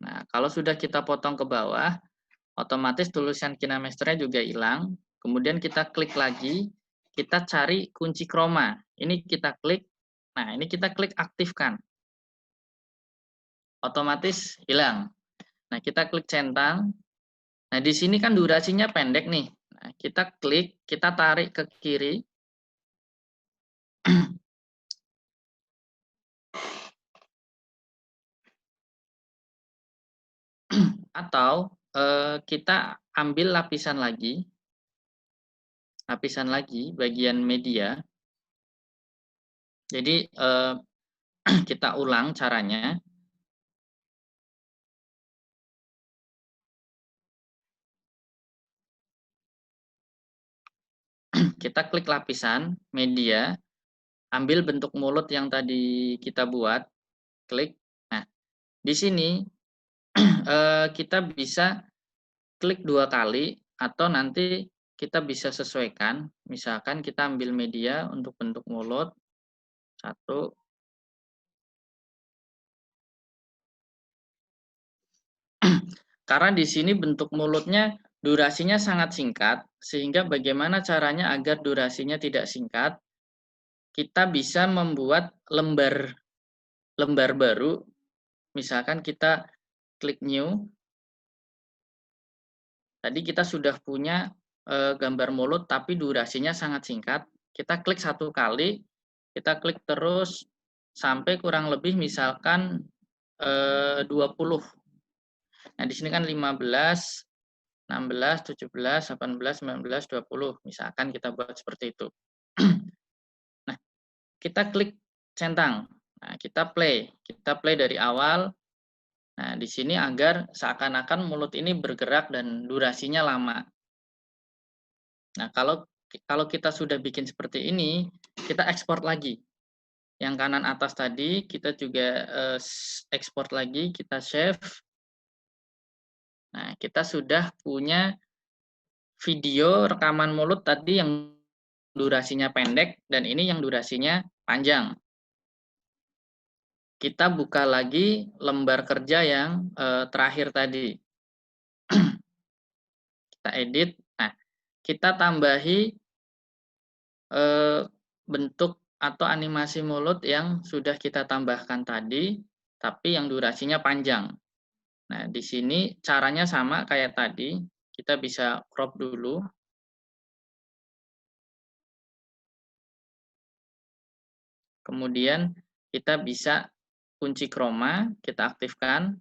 Nah, kalau sudah kita potong ke bawah, otomatis tulisan KineMaster-nya juga hilang, kemudian kita klik lagi, kita cari kunci chroma, ini kita klik, nah ini kita klik aktifkan, otomatis hilang. Nah, kita klik centang. Nah, di sini kan durasinya pendek nih. Nah, kita klik, kita tarik ke kiri. Atau kita ambil lapisan lagi bagian media. Jadi kita ulang caranya. Kita klik lapisan media, ambil bentuk mulut yang tadi kita buat, klik. Nah, di sini kita bisa klik 2 kali atau nanti kita bisa sesuaikan. Misalkan kita ambil media untuk bentuk mulut 1. Karena di sini bentuk mulutnya durasinya sangat singkat, sehingga bagaimana caranya agar durasinya tidak singkat, kita bisa membuat lembar baru. Misalkan kita klik new. Tadi kita sudah punya gambar mulut, tapi durasinya sangat singkat. Kita klik 1 kali, kita klik terus sampai kurang lebih misalkan 20. Nah, di sini kan 15, 16, 17, 18, 19, 20. Misalkan kita buat seperti itu. Nah, kita klik centang. Nah, kita play. Kita play dari awal. Nah, di sini agar seakan-akan mulut ini bergerak dan durasinya lama. Nah, kalau kita sudah bikin seperti ini, kita ekspor lagi. Yang kanan atas tadi, kita juga ekspor lagi, kita save. Nah, kita sudah punya video rekaman mulut tadi yang durasinya pendek, dan ini yang durasinya panjang. Kita buka lagi lembar kerja yang terakhir tadi. Kita edit. Nah, kita tambahi bentuk atau animasi mulut yang sudah kita tambahkan tadi, tapi yang durasinya panjang. Nah, di sini caranya sama kayak tadi. Kita bisa crop dulu. Kemudian kita bisa kunci chroma, kita aktifkan.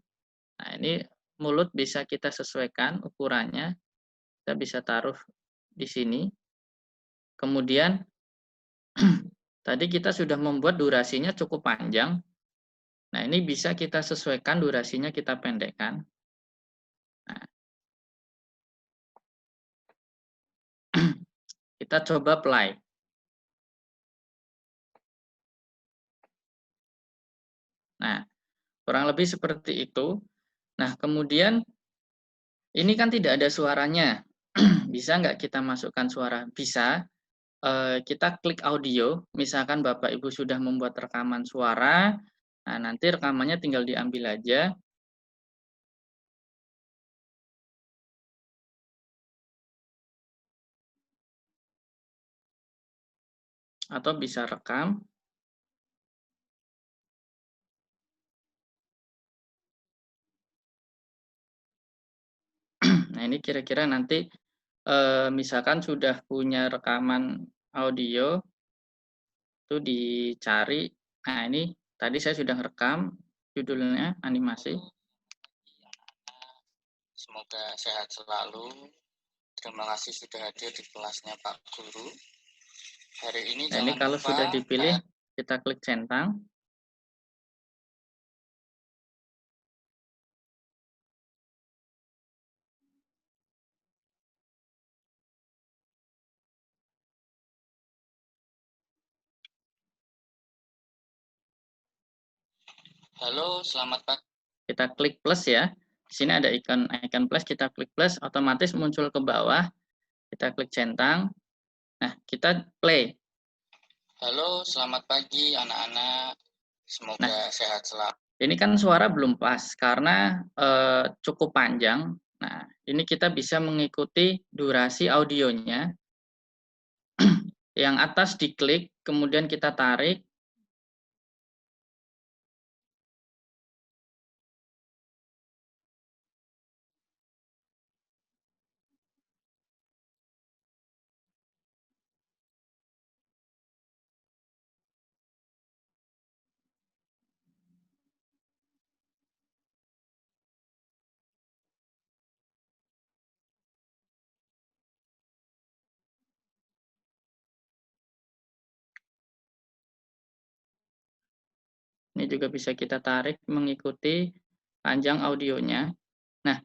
Nah, ini mulut bisa kita sesuaikan ukurannya. Kita bisa taruh di sini. Kemudian tadi kita sudah membuat durasinya cukup panjang. Nah, ini bisa kita sesuaikan durasinya, kita pendekkan. Nah, kita coba play. Nah, kurang lebih seperti itu. Nah, kemudian ini kan tidak ada suaranya. Bisa nggak kita masukkan suara? Bisa. Kita klik audio. Misalkan Bapak Ibu sudah membuat rekaman suara. Nah, nanti rekamannya tinggal diambil aja. Atau bisa rekam. Nah, ini kira-kira nanti misalkan sudah punya rekaman audio, itu dicari. Nah, ini tadi saya sudah rekam, judulnya animasi. Semoga sehat selalu. Terima kasih sudah hadir di kelasnya Pak Guru. Hari ini nah, ini kalau sudah dipilih, kita klik centang. Halo, selamat pagi. Kita klik plus ya. Di sini ada icon plus, kita klik plus, otomatis muncul ke bawah. Kita klik centang. Nah, kita play. Halo, selamat pagi anak-anak. Semoga sehat selalu. Ini kan suara belum pas karena cukup panjang. Nah, ini kita bisa mengikuti durasi audionya. Yang atas diklik, kemudian kita tarik. Ini juga bisa kita tarik mengikuti panjang audionya. Nah,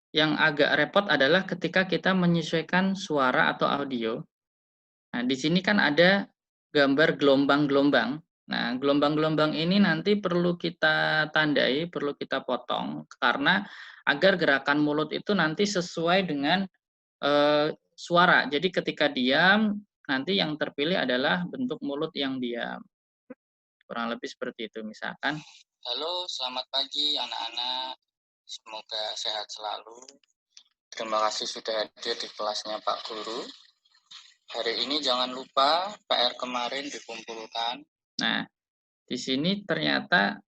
yang agak repot adalah ketika kita menyesuaikan suara atau audio. Nah, di sini kan ada gambar gelombang-gelombang. Nah, gelombang-gelombang ini nanti perlu kita tandai, perlu kita potong, karena agar gerakan mulut itu nanti sesuai dengan suara. Jadi ketika diam, nanti yang terpilih adalah bentuk mulut yang diam. Kurang lebih seperti itu. Misalkan, halo, selamat pagi anak-anak. Semoga sehat selalu. Terima kasih sudah hadir di kelasnya Pak Guru. Hari ini jangan lupa PR kemarin dikumpulkan. Nah, di sini ternyata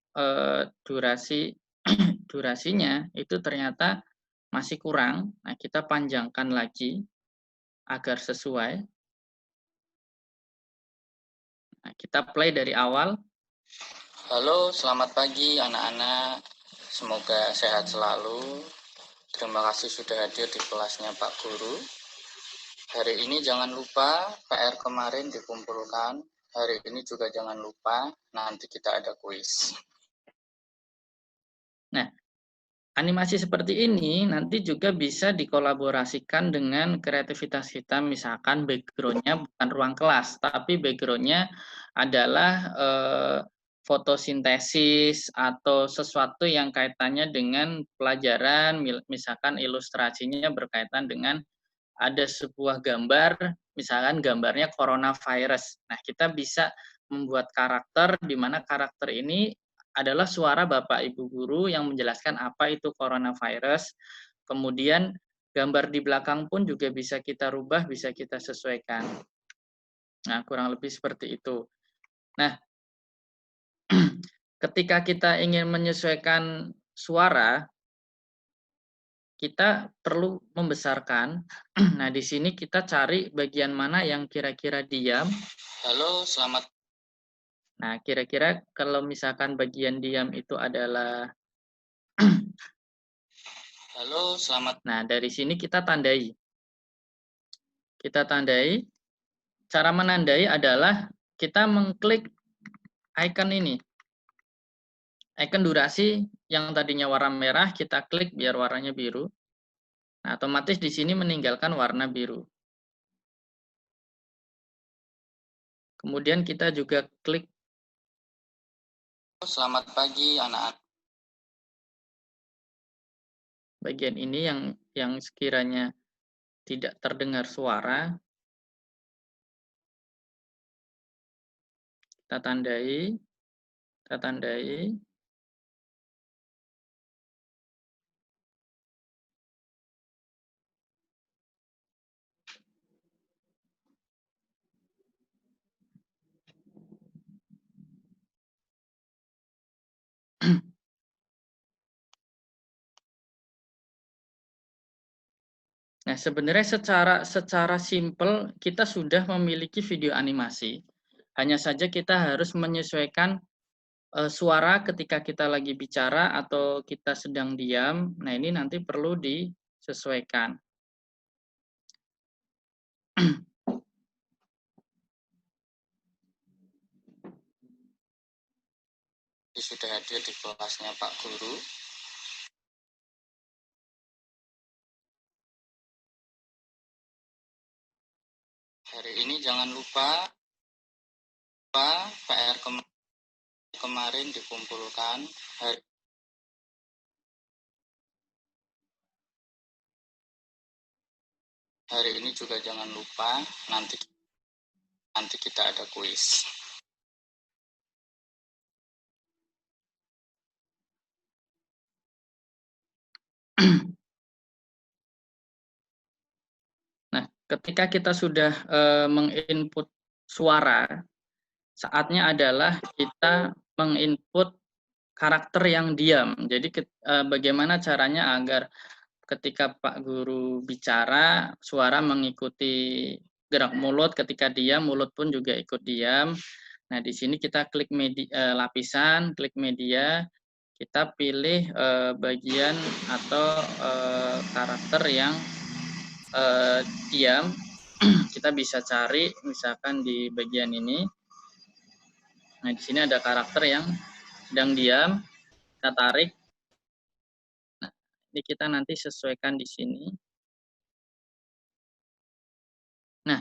durasinya itu ternyata masih kurang. Nah, kita panjangkan lagi agar sesuai. Nah, kita play dari awal. Halo, selamat pagi anak-anak. Semoga sehat selalu. Terima kasih sudah hadir di kelasnya Pak Guru. Hari ini jangan lupa PR kemarin dikumpulkan. Hari ini juga jangan lupa, nanti kita ada kuis. Nah, animasi seperti ini nanti juga bisa dikolaborasikan dengan kreativitas kita. Misalkan background-nya bukan ruang kelas, tapi background-nya adalah fotosintesis atau sesuatu yang kaitannya dengan pelajaran, misalkan ilustrasinya berkaitan dengan ada sebuah gambar, misalkan gambarnya coronavirus. Nah, kita bisa membuat karakter di mana karakter ini adalah suara Bapak Ibu guru yang menjelaskan apa itu coronavirus. Kemudian gambar di belakang pun juga bisa kita rubah, bisa kita sesuaikan. Nah, kurang lebih seperti itu. Nah, ketika kita ingin menyesuaikan suara, kita perlu membesarkan. Nah, di sini kita cari bagian mana yang kira-kira diam. Halo, selamat. Nah, kira-kira kalau misalkan bagian diam itu adalah halo, selamat. Nah, dari sini kita tandai. Kita tandai. Cara menandai adalah kita mengklik icon ini. Icon durasi yang tadinya warna merah, kita klik biar warnanya biru. Nah, otomatis di sini meninggalkan warna biru. Kemudian kita juga klik. Selamat pagi anak-anak. Bagian ini yang sekiranya tidak terdengar suara, kita tandai. Nah, sebenarnya secara simpel kita sudah memiliki video animasi. Hanya saja kita harus menyesuaikan suara ketika kita lagi bicara atau kita sedang diam. Nah, ini nanti perlu disesuaikan. Sudah hadir di kelasnya Pak Guru. Hari ini jangan lupa PR kemarin dikumpulkan. Hari ini juga jangan lupa, nanti kita ada kuis. Nah, ketika kita sudah menginput suara, saatnya adalah kita menginput karakter yang diam. Jadi bagaimana caranya agar ketika Pak Guru bicara, suara mengikuti gerak mulut, ketika diam, mulut pun juga ikut diam. Nah, di sini kita klik lapisan, klik media, kita pilih bagian atau karakter yang diam. Kita bisa cari misalkan di bagian ini. Nah, di sini ada karakter yang sedang diam, kita tarik. Nah, ini kita nanti sesuaikan di sini. Nah,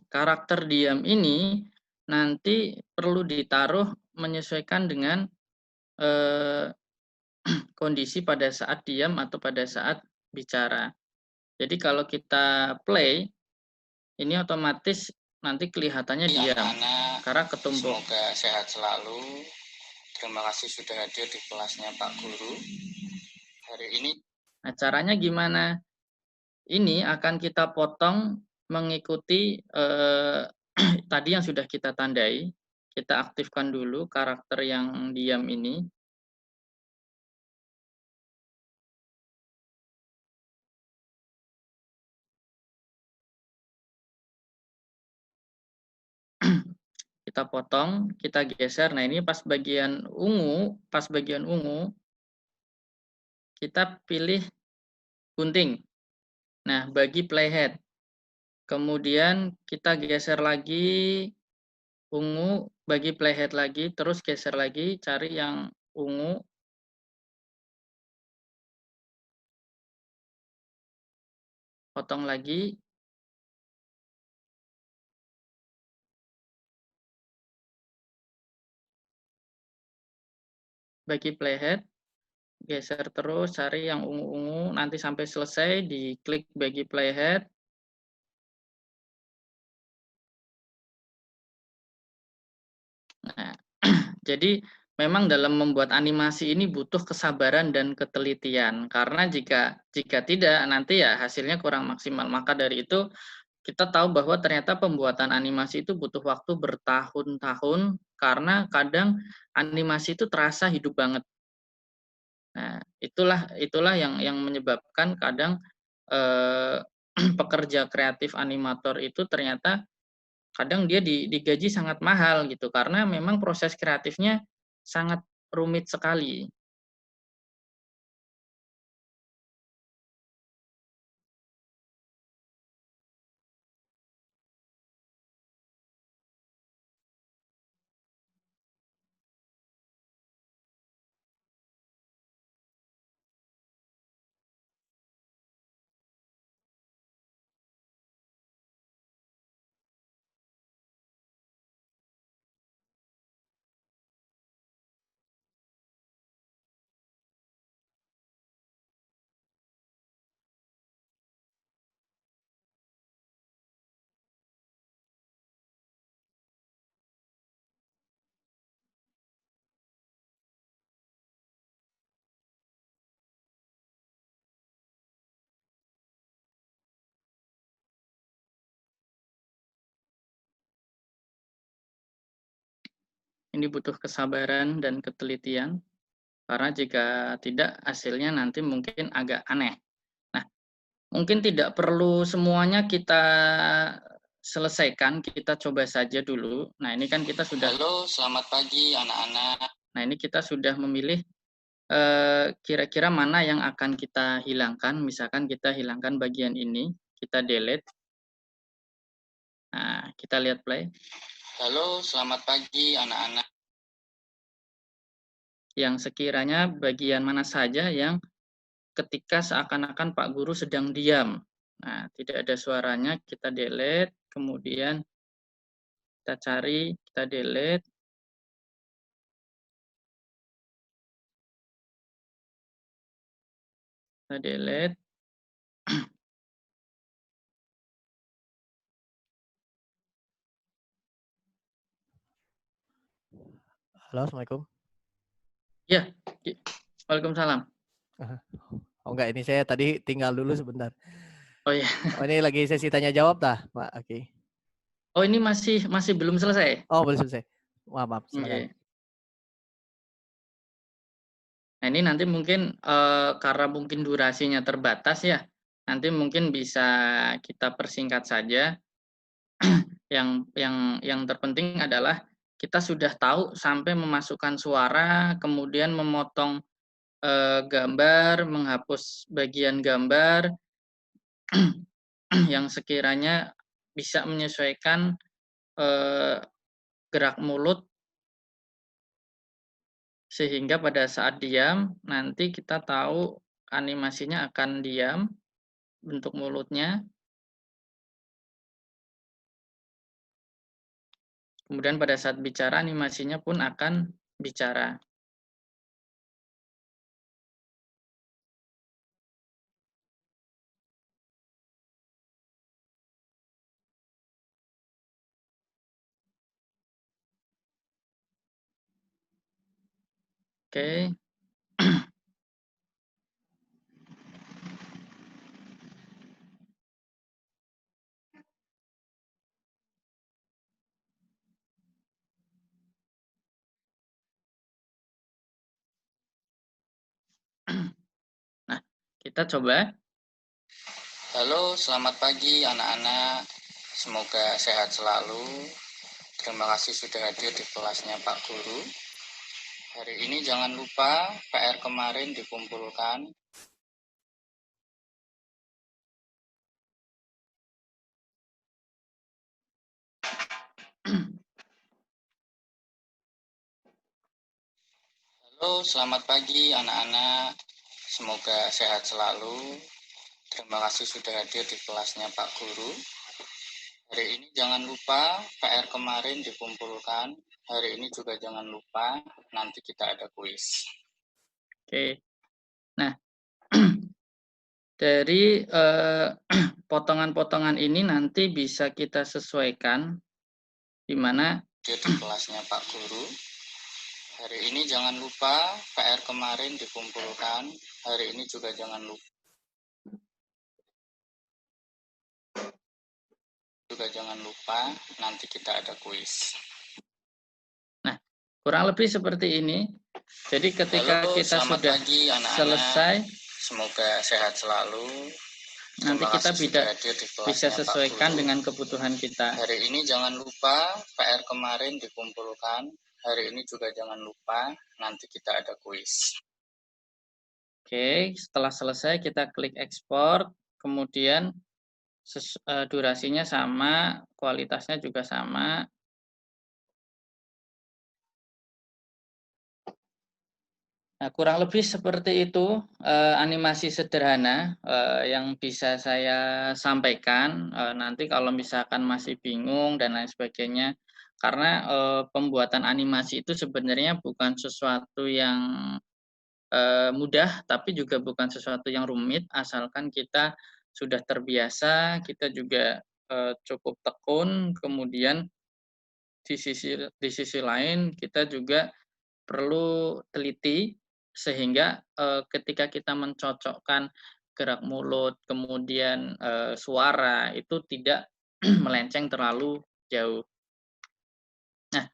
karakter diam ini nanti perlu ditaruh menyesuaikan dengan kondisi pada saat diam atau pada saat bicara. Jadi kalau kita play, ini otomatis nanti kelihatannya diam karena ketumbuk. Semoga sehat selalu. Terima kasih sudah hadir di kelasnya Pak Guru hari ini. Nah, caranya gimana? Ini akan kita potong mengikuti tadi yang sudah kita tandai. Kita aktifkan dulu karakter yang diam ini. Kita potong, kita geser. Nah, ini pas bagian ungu, kita pilih gunting. Nah, bagi playhead. Kemudian kita geser lagi ungu, bagi playhead lagi, terus geser lagi, cari yang ungu. Potong lagi. Bagi playhead, geser terus, cari yang ungu-ungu, nanti sampai selesai, diklik bagi playhead. Nah, jadi memang dalam membuat animasi ini butuh kesabaran dan ketelitian, karena jika tidak, nanti ya hasilnya kurang maksimal. Maka dari itu, kita tahu bahwa ternyata pembuatan animasi itu butuh waktu bertahun-tahun, karena kadang animasi itu terasa hidup banget. Nah, itulah yang menyebabkan kadang pekerja kreatif animator itu ternyata kadang dia digaji sangat mahal gitu karena memang proses kreatifnya sangat rumit sekali. Ini butuh kesabaran dan ketelitian, karena jika tidak hasilnya nanti mungkin agak aneh. Nah, mungkin tidak perlu semuanya kita selesaikan, kita coba saja dulu. Nah, ini kan kita sudah halo, selamat pagi anak-anak. Nah, ini kita sudah memilih kira-kira mana yang akan kita hilangkan. Misalkan kita hilangkan bagian ini, kita delete. Nah, kita lihat play. Halo, selamat pagi anak-anak. Yang sekiranya bagian mana saja yang ketika seakan-akan Pak Guru sedang diam. Nah, tidak ada suaranya, kita delete, kemudian kita cari, kita delete, kita delete. Halo, Assalamualaikum. Ya, Waalaikumsalam. Oh enggak, ini saya tadi tinggal dulu sebentar. Oh ya. Oh, ini lagi sesi tanya jawab dah, Pak. Oke. Oh, ini masih belum selesai. Oh, belum selesai. Maaf, silakan. Oke. Nah, ini nanti mungkin karena mungkin durasinya terbatas ya. Nanti mungkin bisa kita persingkat saja. Yang terpenting adalah kita sudah tahu sampai memasukkan suara, kemudian memotong gambar, menghapus bagian gambar yang sekiranya bisa menyesuaikan gerak mulut sehingga pada saat diam nanti kita tahu animasinya akan diam, bentuk mulutnya. Kemudian pada saat bicara animasinya pun akan bicara. Oke. Nah, kita coba. Halo, selamat pagi anak-anak. Semoga sehat selalu. Terima kasih sudah hadir di kelasnya Pak Guru. Hari ini jangan lupa PR kemarin dikumpulkan. Halo, selamat pagi anak-anak. Semoga sehat selalu. Terima kasih sudah hadir di kelasnya Pak Guru. Hari ini jangan lupa PR kemarin dikumpulkan. Hari ini juga jangan lupa nanti kita ada kuis. Oke. Nah, dari potongan-potongan ini nanti bisa kita sesuaikan di mana di kelasnya Pak Guru. Hari ini jangan lupa PR kemarin dikumpulkan. Hari ini juga jangan lupa. Juga jangan lupa nanti kita ada kuis. Nah, kurang lebih seperti ini. Jadi ketika Halo, kita selamat sudah pagi anak-anak. selesai, Semoga sehat selalu. nanti Terima kita kasih sudah hadir di bisa kelasnya Pak sesuaikan Guru. dengan kebutuhan kita. Hari ini jangan lupa PR kemarin dikumpulkan. Hari ini juga jangan lupa, nanti kita ada kuis. Oke, setelah selesai kita klik ekspor, kemudian durasinya sama, kualitasnya juga sama. Nah, kurang lebih seperti itu animasi sederhana yang bisa saya sampaikan. Nanti kalau misalkan masih bingung dan lain sebagainya, karena pembuatan animasi itu sebenarnya bukan sesuatu yang mudah, tapi juga bukan sesuatu yang rumit, asalkan kita sudah terbiasa, kita juga cukup tekun, kemudian di sisi lain kita juga perlu teliti sehingga ketika kita mencocokkan gerak mulut, kemudian suara itu tidak melenceng terlalu jauh. Nah,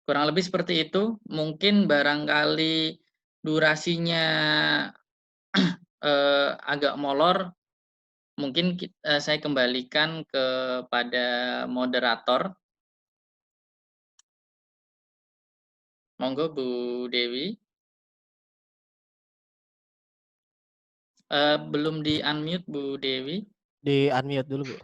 kurang lebih seperti itu. Mungkin barangkali durasinya agak molor, mungkin saya kembalikan kepada moderator. Monggo Bu Dewi. Belum di unmute Bu Dewi. Di unmute dulu, Bu.